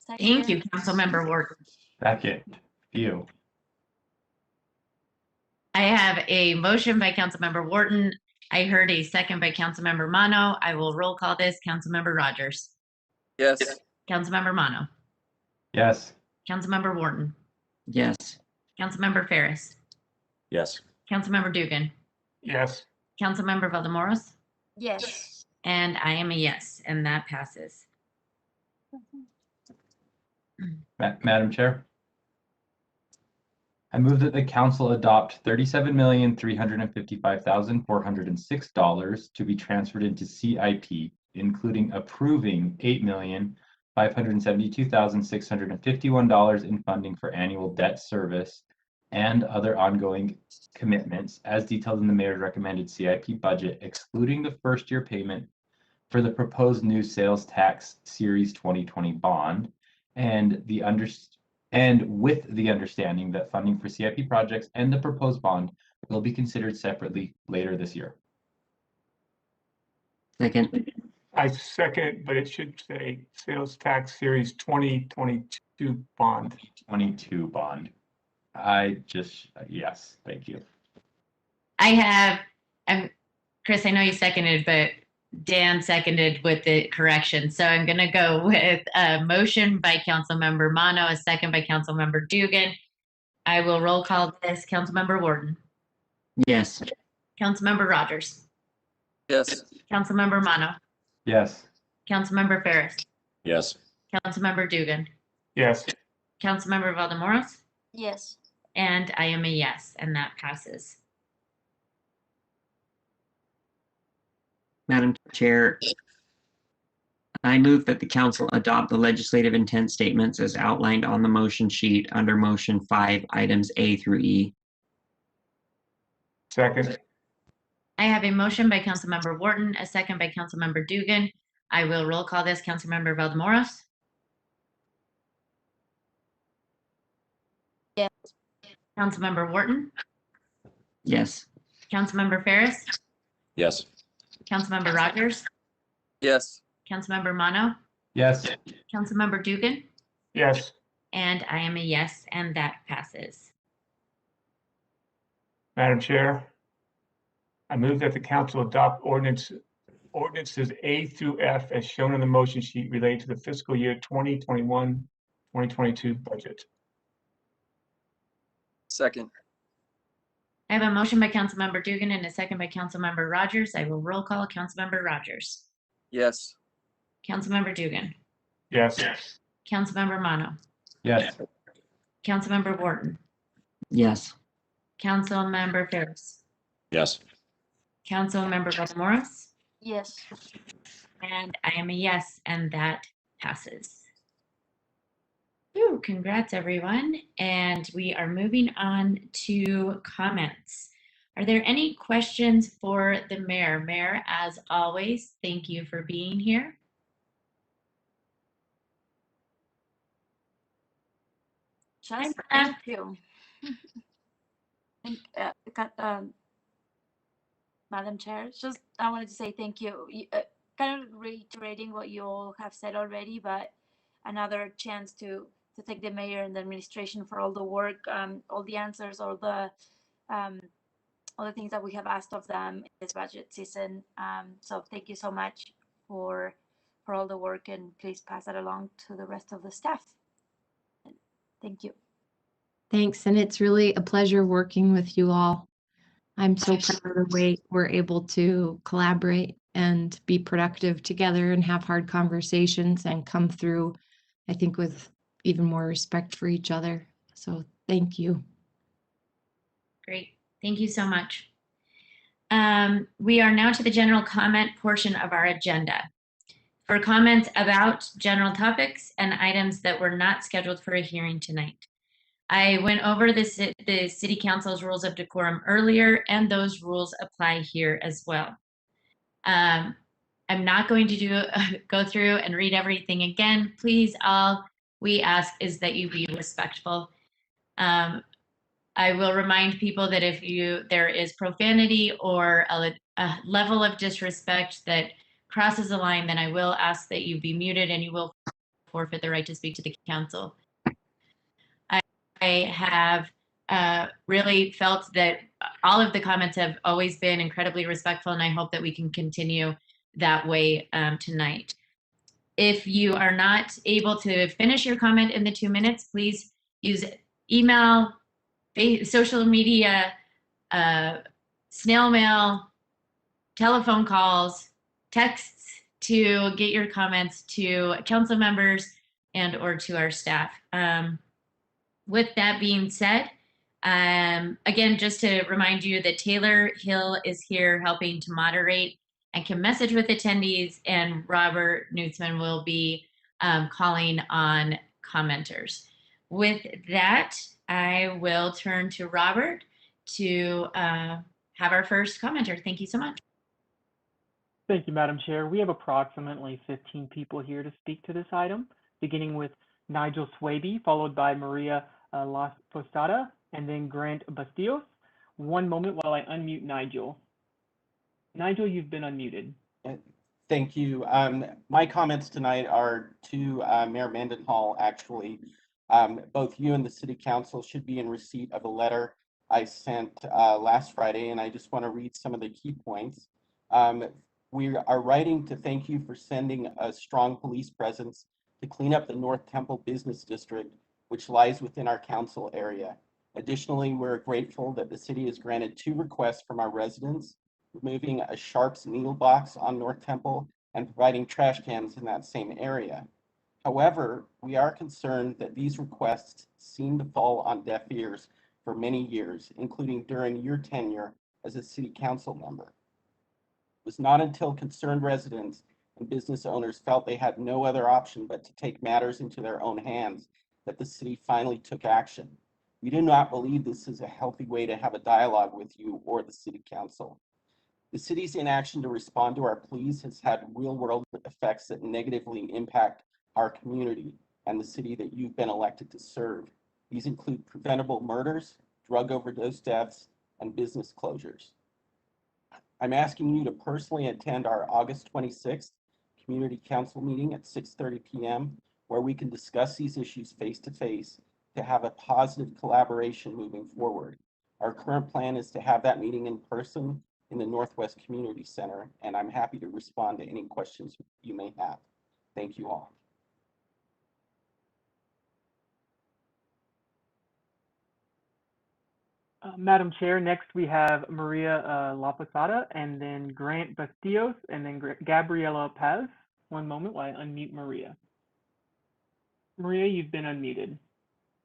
Thank you, Councilmember Wharton. Second. You. I have a motion by Councilmember Wharton. I heard a second by Councilmember Mano. I will roll call this. Councilmember Rogers. Yes. Councilmember Mano. Yes. Councilmember Wharton. Yes. Councilmember Ferris. Yes. Councilmember Dugan. Yes. Councilmember Valdemoros. Yes. And I am a yes, and that passes. Madam Chair, I move that the council adopt $37,355,406 to be transferred into CIP, including approving $8,572,651 in funding for annual debt service and other ongoing commitments as detailed in the mayor's recommended CIP budget, excluding the first-year payment for the proposed new sales tax Series 2020 bond, and with the understanding that funding for CIP projects and the proposed bond will be considered separately later this year. Second. I second, but it should say Sales Tax Series 2022 bond. 22 bond. Yes, thank you. I have, Chris, I know you seconded, but Dan seconded with the correction. So I'm going to go with a motion by Councilmember Mano, a second by Councilmember Dugan. I will roll call this. Councilmember Wharton. Yes. Councilmember Rogers. Yes. Councilmember Mano. Yes. Councilmember Ferris. Yes. Councilmember Dugan. Yes. Councilmember Valdemoros. Yes. And I am a yes, and that passes. Madam Chair, I move that the council adopt the legislative intent statements as outlined on the motion sheet under motion 5, items A through E. Second. I have a motion by Councilmember Wharton, a second by Councilmember Dugan. I will roll call this. Councilmember Valdemoros. Yes. Councilmember Wharton. Yes. Councilmember Ferris. Yes. Councilmember Rogers. Yes. Councilmember Mano. Yes. Councilmember Dugan. Yes. And I am a yes, and that passes. Madam Chair, I move that the council adopt ordinances A through F as shown on the motion sheet related to the fiscal year 2021-2022 budget. Second. I have a motion by Councilmember Dugan and a second by Councilmember Rogers. I will roll call Councilmember Rogers. Yes. Councilmember Dugan. Yes. Councilmember Mano. Yes. Councilmember Wharton. Yes. Councilmember Ferris. Yes. Councilmember Valdemoros. Yes. And I am a yes, and that passes. Whew, congrats, everyone. And we are moving on to comments. Are there any questions for the mayor? Mayor, as always, thank you for being here. Just thank you. Madam Chair, just I wanted to say thank you. kind of reiterating what you all have said already, but another chance to thank the mayor and the administration for all the work, all the answers, all the things that we have asked of them in this budget season. So thank you so much for all the work, and please pass that along to the rest of the staff. Thank you. Thanks, and it's really a pleasure working with you all. I'm so proud of the way we're able to collaborate and be productive together and have hard conversations and come through, I think, with even more respect for each other. So thank you. Great. Thank you so much. We are now to the general comment portion of our agenda. For comments about general topics and items that were not scheduled for a hearing tonight. I went over the City Council's rules of decorum earlier, and those rules apply here as well. I'm not going to go through and read everything again. Please, all we ask is that you be respectful. I will remind people that if there is profanity or a level of disrespect that crosses a line, then I will ask that you be muted and you will forfeit the right to speak to the council. I have really felt that all of the comments have always been incredibly respectful, and I hope that we can continue that way tonight. If you are not able to finish your comment in the 2 minutes, please use email, social media, snail mail, telephone calls, texts to get your comments to council members and or to our staff. With that being said, again, just to remind you that Taylor Hill is here helping to moderate and can message with attendees, and Robert Nutzman will be calling on commenters. With that, I will turn to Robert to have our first commenter. Thank you so much. Thank you, Madam Chair. We have approximately 15 people here to speak to this item, beginning with Nigel Swaby, followed by Maria La Postada, and then Grant Bastillos. One moment while I unmute Nigel. Nigel, you've been unmuted. Thank you. My comments tonight are to Mayor Mendenhall, actually. Both you and the City Council should be in receipt of a letter I sent last Friday, and I just want to read some of the key points. We are writing to thank you for sending a strong police presence to clean up the North Temple Business District, which lies within our council area. Additionally, we're grateful that the city has granted 2 requests from our residents, removing a Sharps needle box on North Temple and providing trash cans in that same area. However, we are concerned that these requests seem to fall on deaf ears for many years, including during your tenure as a city council member. It was not until concerned residents and business owners felt they had no other option but to take matters into their own hands that the city finally took action. We do not believe this is a healthy way to have a dialogue with you or the city council. The city's inaction to respond to our pleas has had real-world effects that negatively impact our community and the city that you've been elected to serve. These include preventable murders, drug overdose deaths, and business closures. I'm asking you to personally attend our August 26th Community Council meeting at 6:30 p.m., where we can discuss these issues face-to-face to have a positive collaboration moving forward. Our current plan is to have that meeting in person in the Northwest Community Center, and I'm happy to respond to any questions you may have. Thank you all. Madam Chair, next we have Maria La Posada, and then Grant Bastillos, and then Gabriela Paz. One moment while I unmute Maria. Maria, you've been unmuted.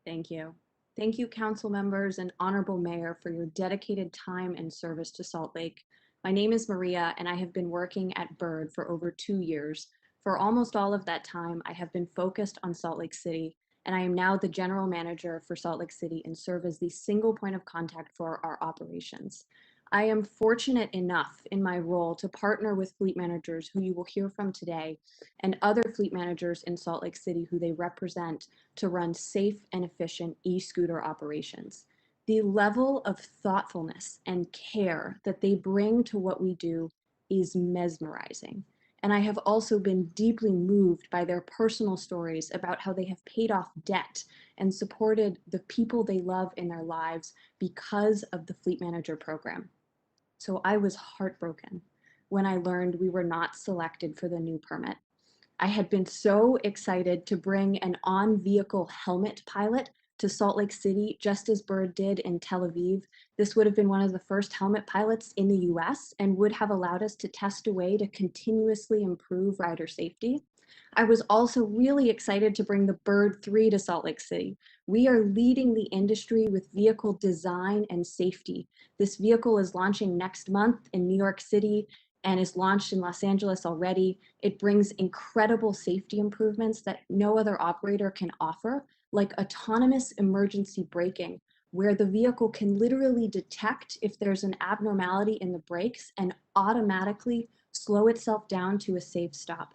Thank you. Thank you, council members and honorable mayor, for your dedicated time and service to Salt Lake. My name is Maria, and I have been working at Bird for over 2 years. For almost all of that time, I have been focused on Salt Lake City, and I am now the general manager for Salt Lake City and serve as the single point of contact for our operations. I am fortunate enough in my role to partner with fleet managers who you will hear from today and other fleet managers in Salt Lake City who they represent to run safe and efficient e-scooter operations. The level of thoughtfulness and care that they bring to what we do is mesmerizing. and I have also been deeply moved by their personal stories about how they have paid off debt and supported the people they love in their lives because of the Fleet Manager program. So I was heartbroken when I learned we were not selected for the new permit. I had been so excited to bring an on-vehicle helmet pilot to Salt Lake City, just as Bird did in Tel Aviv. This would have been one of the first helmet pilots in the US and would have allowed us to test a way to continuously improve rider safety. I was also really excited to bring the Bird 3 to Salt Lake City. We are leading the industry with vehicle design and safety. This vehicle is launching next month in New York City and is launched in Los Angeles already. It brings incredible safety improvements that no other operator can offer, like autonomous emergency braking, where the vehicle can literally detect if there's an abnormality in the brakes and automatically slow itself down to a safe stop.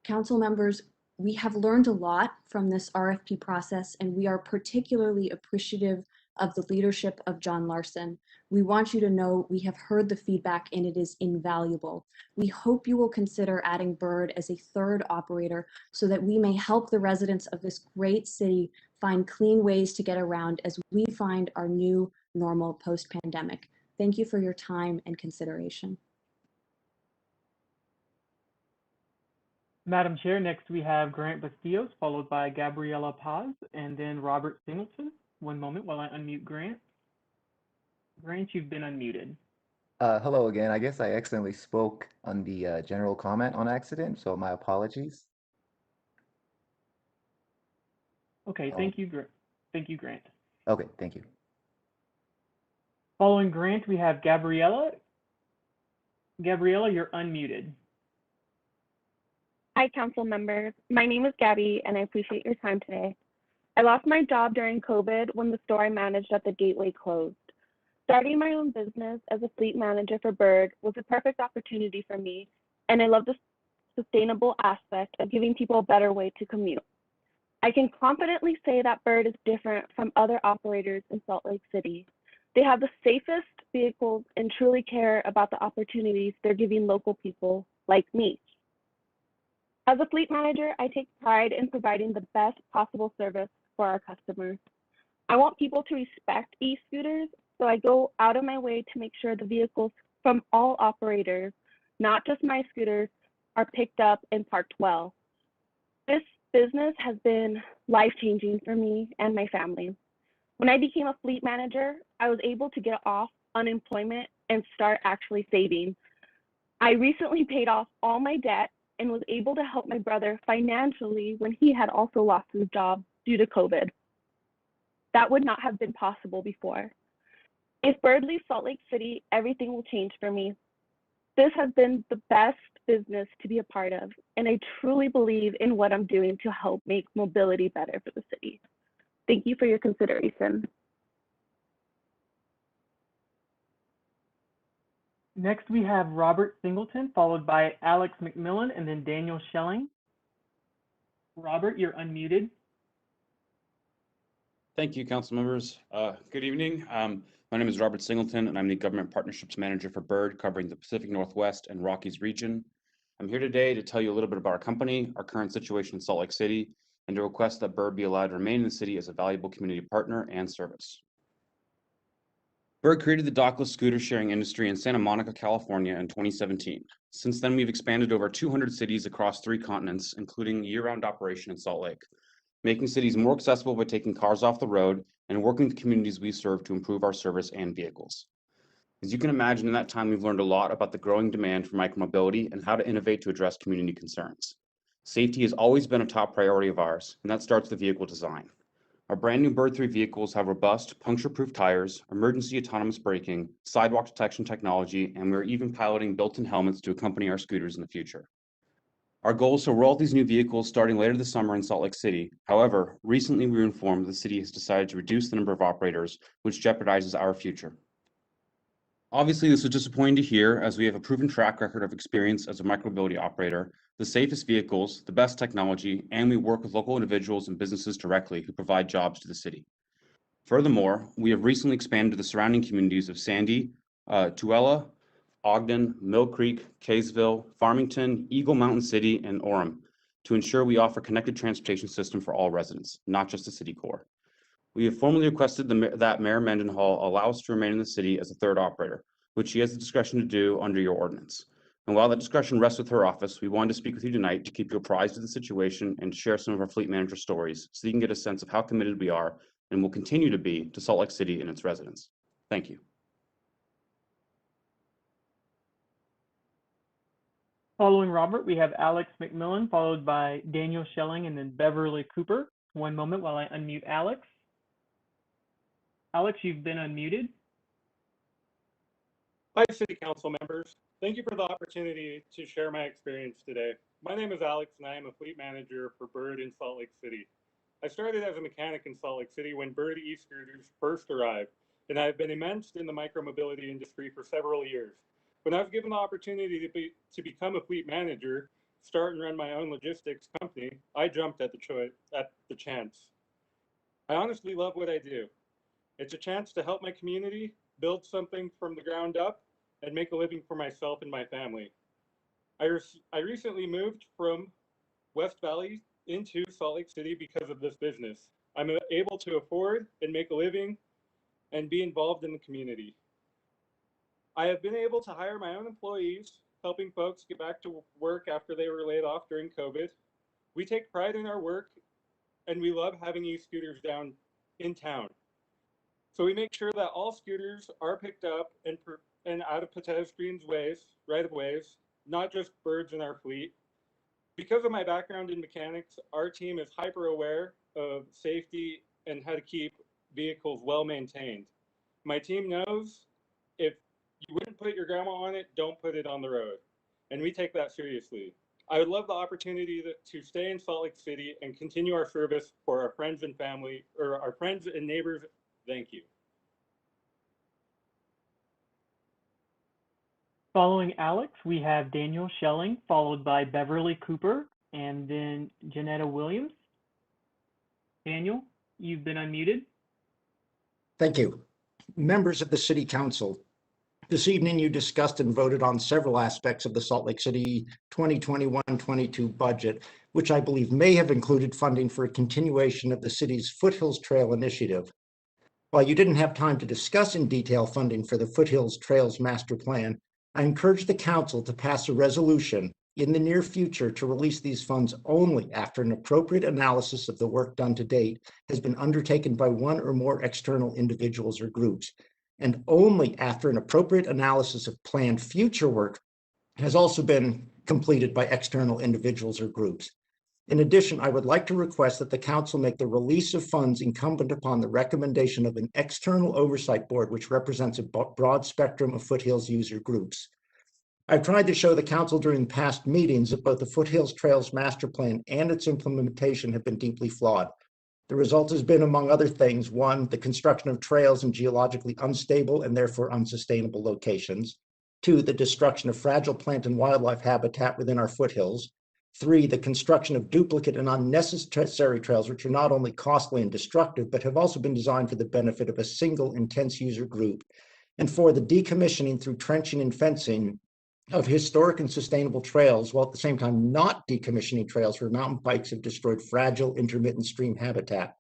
Council members, we have learned a lot from this RFP process, and we are particularly appreciative of the leadership of John Larson. We want you to know we have heard the feedback and it is invaluable. We hope you will consider adding Bird as a third operator so that we may help the residents of this great city find clean ways to get around as we find our new normal post-pandemic. Thank you for your time and consideration. Madam Chair, next we have Grant Bastillos, followed by Gabriella Paz, and then Robert Singleton. One moment while I unmute Grant. Grant, you've been unmuted. Hello again. I guess I accidentally spoke on the general comment on accident, so my apologies. Okay, thank you, Grant. Okay, thank you. Following Grant, we have Gabriella. Gabriella, you're unmuted. Hi, council members. My name is Gabby, and I appreciate your time today. I lost my job during COVID when the store I managed at the Gateway closed. Starting my own business as a fleet manager for Bird was a perfect opportunity for me, and I love the sustainable aspect of giving people a better way to commute. I can confidently say that Bird is different from other operators in Salt Lake City. They have the safest vehicles and truly care about the opportunities they're giving local people like me. As a fleet manager, I take pride in providing the best possible service for our customers. I want people to respect e-scooters, so I go out of my way to make sure the vehicles from all operators, not just my scooters, are picked up and parked well. This business has been life-changing for me and my family. When I became a fleet manager, I was able to get off unemployment and start actually saving. I recently paid off all my debt and was able to help my brother financially when he had also lost his job due to COVID. That would not have been possible before. If Bird leaves Salt Lake City, everything will change for me. This has been the best business to be a part of, and I truly believe in what I'm doing to help make mobility better for the city. Thank you for your consideration. Next, we have Robert Singleton, followed by Alex McMillan, and then Daniel Schelling. Robert, you're unmuted. Thank you, council members. Good evening. My name is Robert Singleton, and I'm the Government Partnerships Manager for Bird, covering the Pacific Northwest and Rockies region. I'm here today to tell you a little bit about our company, our current situation in Salt Lake City, and to request that Bird be allowed to remain in the city as a valuable community partner and service. Bird created the dockless scooter sharing industry in Santa Monica, California in 2017. Since then, we've expanded over 200 cities across 3 continents, including year-round operation in Salt Lake, making cities more accessible by taking cars off the road and working with the communities we serve to improve our service and vehicles. As you can imagine, in that time, we've learned a lot about the growing demand for micromobility and how to innovate to address community concerns. Safety has always been a top priority of ours, and that starts with vehicle design. Our brand new Bird 3 vehicles have robust, puncture-proof tires, emergency autonomous braking, sidewalk detection technology, and we're even piloting built-in helmets to accompany our scooters in the future. Our goal is to roll out these new vehicles starting later this summer in Salt Lake City. However, recently we were informed the city has decided to reduce the number of operators, which jeopardizes our future. Obviously, this was disappointing to hear, as we have a proven track record of experience as a micromobility operator, the safest vehicles, the best technology, and we work with local individuals and businesses directly who provide jobs to the city. Furthermore, we have recently expanded to the surrounding communities of Sandy, Tooele, Ogden, Mill Creek, Kaysville, Farmington, Eagle Mountain City, and Orem to ensure we offer connected transportation system for all residents, not just the city core. We have formally requested that Mayor Mendenhall allow us to remain in the city as a third operator, which she has the discretion to do under your ordinance. And while that discretion rests with her office, we wanted to speak with you tonight to keep you apprised of the situation and share some of our fleet manager stories so you can get a sense of how committed we are and will continue to be to Salt Lake City and its residents. Thank you. Following Robert, we have Alex McMillan, followed by Daniel Schelling, and then Beverly Cooper. One moment while I unmute Alex. Alex, you've been unmuted. Hi, City Council members. Thank you for the opportunity to share my experience today. My name is Alex, and I am a fleet manager for Bird in Salt Lake City. I started as a mechanic in Salt Lake City when Bird e-scooters first arrived, and I have been immersed in the micromobility industry for several years. When I was given the opportunity to become a fleet manager, start and run my own logistics company, I jumped at the chance. I honestly love what I do. It's a chance to help my community, build something from the ground up, and make a living for myself and my family. I recently moved from West Valley into Salt Lake City because of this business. I'm able to afford and make a living and be involved in the community. I have been able to hire my own employees, helping folks get back to work after they were laid off during COVID. We take pride in our work, and we love having e-scooters down in town. So we make sure that all scooters are picked up and out of pedestrians' ways, right-of-ways, not just Birds in our fleet. Because of my background in mechanics, our team is hyper aware of safety and how to keep vehicles well maintained. My team knows if you wouldn't put your grandma on it, don't put it on the road. And we take that seriously. I would love the opportunity to stay in Salt Lake City and continue our service for our friends and family, or our friends and neighbors. Thank you. Following Alex, we have Daniel Schelling, followed by Beverly Cooper, and then Janetta Williams. Daniel, you've been unmuted. Thank you. Members of the City Council, this evening you discussed and voted on several aspects of the Salt Lake City 2021-22 budget, which I believe may have included funding for a continuation of the city's Foothills Trail initiative. While you didn't have time to discuss in detail funding for the Foothills Trails Master Plan, I encourage the council to pass a resolution in the near future to release these funds only after an appropriate analysis of the work done to date has been undertaken by one or more external individuals or groups, and only after an appropriate analysis of planned future work has also been completed by external individuals or groups. In addition, I would like to request that the council make the release of funds incumbent upon the recommendation of an external oversight board, which represents a broad spectrum of Foothills user groups. I've tried to show the council during past meetings that both the Foothills Trails Master Plan and its implementation have been deeply flawed. The result has been, among other things, one, the construction of trails in geologically unstable and therefore unsustainable locations. Two, the destruction of fragile plant and wildlife habitat within our foothills. Three, the construction of duplicate and unnecessary trails, which are not only costly and destructive, but have also been designed for the benefit of a single intense user group. And four, the decommissioning through trenching and fencing of historic and sustainable trails, while at the same time not decommissioning trails where mountain bikes have destroyed fragile intermittent stream habitat.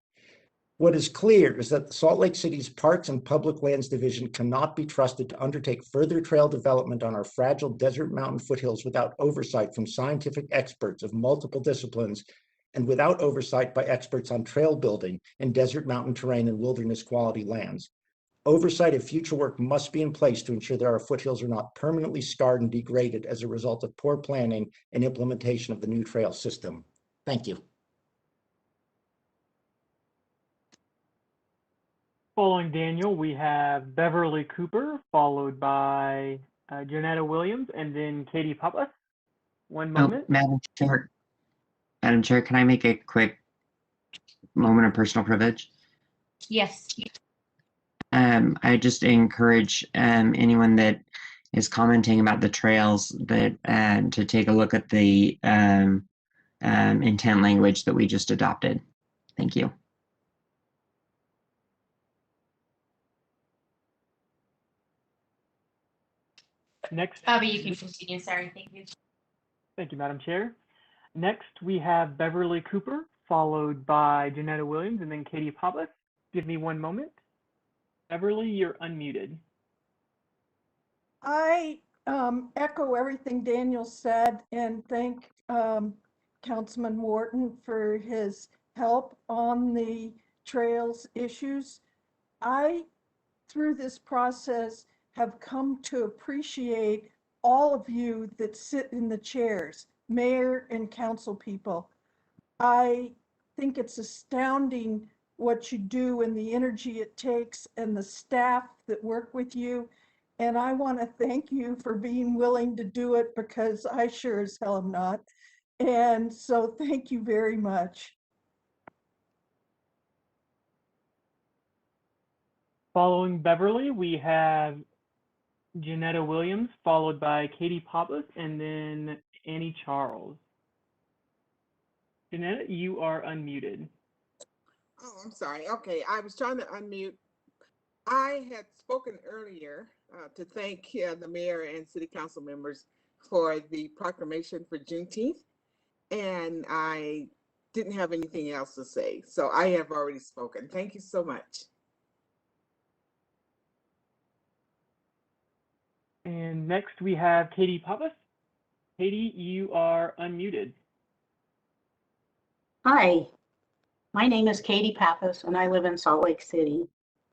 What is clear is that Salt Lake City's Parks and Public Lands Division cannot be trusted to undertake further trail development on our fragile desert mountain foothills without oversight from scientific experts of multiple disciplines and without oversight by experts on trail building in desert mountain terrain and wilderness quality lands. Oversight of future work must be in place to ensure that our foothills are not permanently scarred and degraded as a result of poor planning and implementation of the new trail system. Thank you. Following Daniel, we have Beverly Cooper, followed by Janetta Williams, and then Katie Papas. One moment. Madam Chair, can I make a quick moment of personal privilege? Yes. I just encourage anyone that is commenting about the trails that to take a look at the intent language that we just adopted. Thank you. Next. Bobby, you can continue. Sorry, thank you. Thank you, Madam Chair. Next, we have Beverly Cooper, followed by Janetta Williams, and then Katie Pappas. Give me one moment. Beverly, you're unmuted. I echo everything Daniel said and thank Councilman Wharton for his help on the trails issues. I, through this process, have come to appreciate all of you that sit in the chairs, mayor and council people. I think it's astounding what you do and the energy it takes and the staff that work with you. And I want to thank you for being willing to do it because I sure as hell am not. And so thank you very much. Following Beverly, we have Janetta Williams, followed by Katie Pappas, and then Annie Charles. Janetta, you are unmuted. Oh, I'm sorry. Okay, I was trying to unmute. I had spoken earlier to thank the mayor and city council members for the proclamation for Juneteenth, and I didn't have anything else to say. So I have already spoken. Thank you so much. And next we have Katie Pappas. Katie, you are unmuted. Hi, my name is Katie Pappas and I live in Salt Lake City.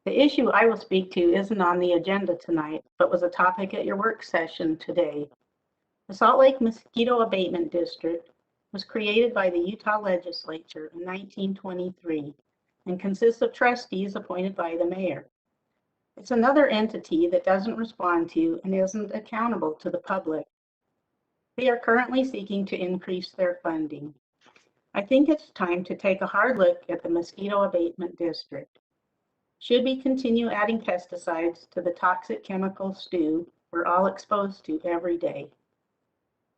The issue I will speak to isn't on the agenda tonight, but was a topic at your work session today. The Salt Lake Mosquito Abatement District was created by the Utah legislature in 1923 and consists of trustees appointed by the mayor. It's another entity that doesn't respond to and isn't accountable to the public. They are currently seeking to increase their funding. I think it's time to take a hard look at the Mosquito Abatement District. Should we continue adding pesticides to the toxic chemical stew we're all exposed to every day?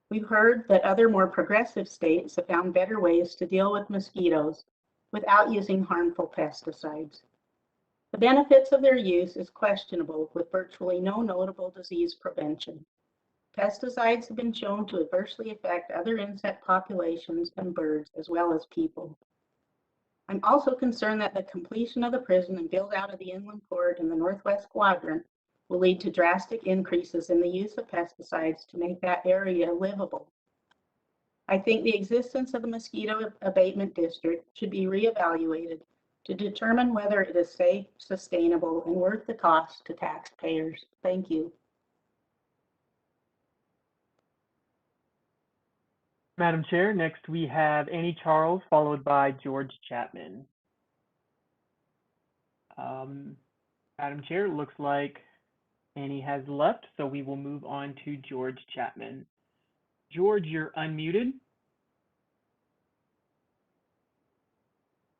We've heard that other more progressive states have found better ways to deal with mosquitoes without using harmful pesticides. The benefits of their use is questionable with virtually no notable disease prevention. Pesticides have been shown to adversely affect other insect populations and birds as well as people. I'm also concerned that the completion of the prison and build out of the inland port in the Northwest Quadrant will lead to drastic increases in the use of pesticides to make that area livable. I think the existence of the Mosquito Abatement District should be reevaluated to determine whether it is safe, sustainable, and worth the cost to taxpayers. Thank you. Madam Chair, next we have Annie Charles, followed by George Chapman. Madam Chair, it looks like Annie has left, so we will move on to George Chapman. George, you're unmuted.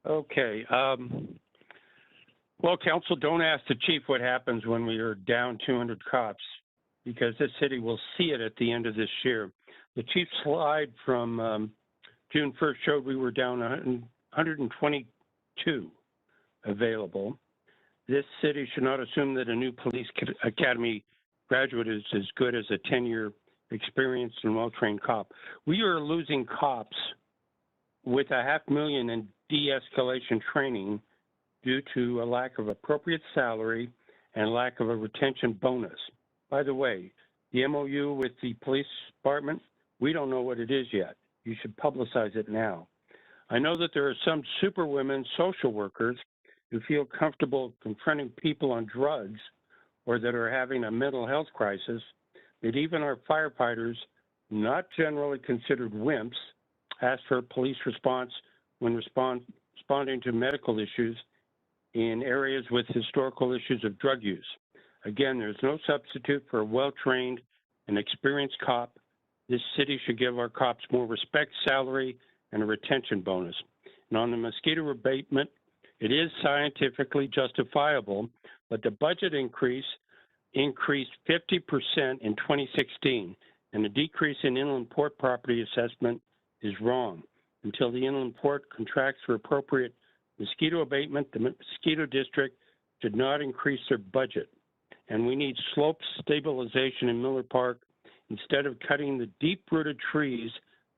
Okay. Well, council, don't ask the chief what happens when we are down 200 cops, because this city will see it at the end of this year. The chief's slide from June 1st showed we were down 122 available. This city should not assume that a new police academy graduate is as good as a 10-year experienced and well-trained cop. We are losing cops with $500,000 in de-escalation training due to a lack of appropriate salary and lack of a retention bonus. By the way, the MOU with the police department, we don't know what it is yet. You should publicize it now. I know that there are some superwomen social workers who feel comfortable confronting people on drugs or that are having a mental health crisis, that even our firefighters, not generally considered wimps, ask for a police response when responding to medical issues in areas with historical issues of drug use. Again, there's no substitute for a well-trained and experienced cop. This city should give our cops more respect, salary, and a retention bonus. And on the mosquito abatement, it is scientifically justifiable, but the budget increased 50% in 2016, and the decrease in inland port property assessment is wrong. Until the inland port contracts for appropriate mosquito abatement, the mosquito district should not increase their budget. and we need slope stabilization in Miller Park instead of cutting the deep-rooted trees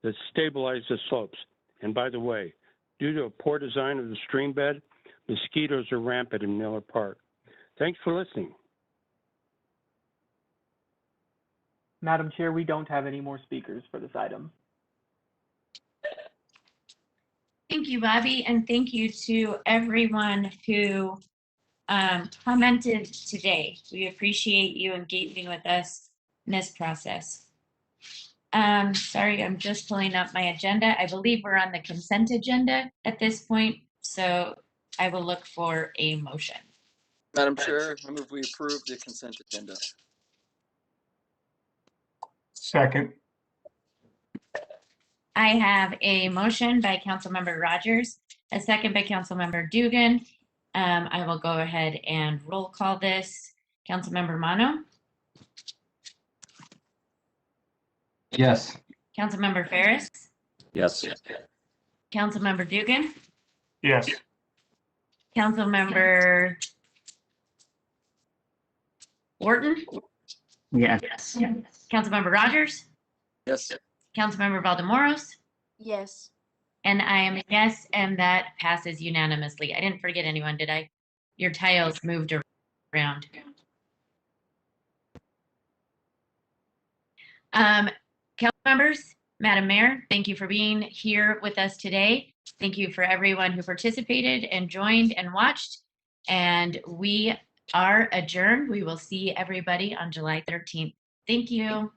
that stabilize the slopes. And by the way, due to a poor design of the stream bed, mosquitoes are rampant in Miller Park. Thanks for listening. Madam Chair, we don't have any more speakers for this item. Thank you, Bobby, and thank you to everyone who commented today. We appreciate you engaging with us in this process. Sorry, I'm just pulling up my agenda. I believe we're on the consent agenda at this point, so I will look for a motion. Madam Chair, I move we approve the consent agenda. Second. I have a motion by Councilmember Rogers, a second by Councilmember Dugan. I will go ahead and roll call this. Councilmember Mano? Yes. Councilmember Ferris? Yes. Councilmember Dugan? Yes. Councilmember Wharton? Yes. Councilmember Rogers? Yes. Councilmember Valdemoros? Yes. And I am a yes, and that passes unanimously. I didn't forget anyone, did I? Your tiles moved around. Council members, Madam Mayor, thank you for being here with us today. Thank you for everyone who participated and joined and watched. And we are adjourned. We will see everybody on July 13th. Thank you.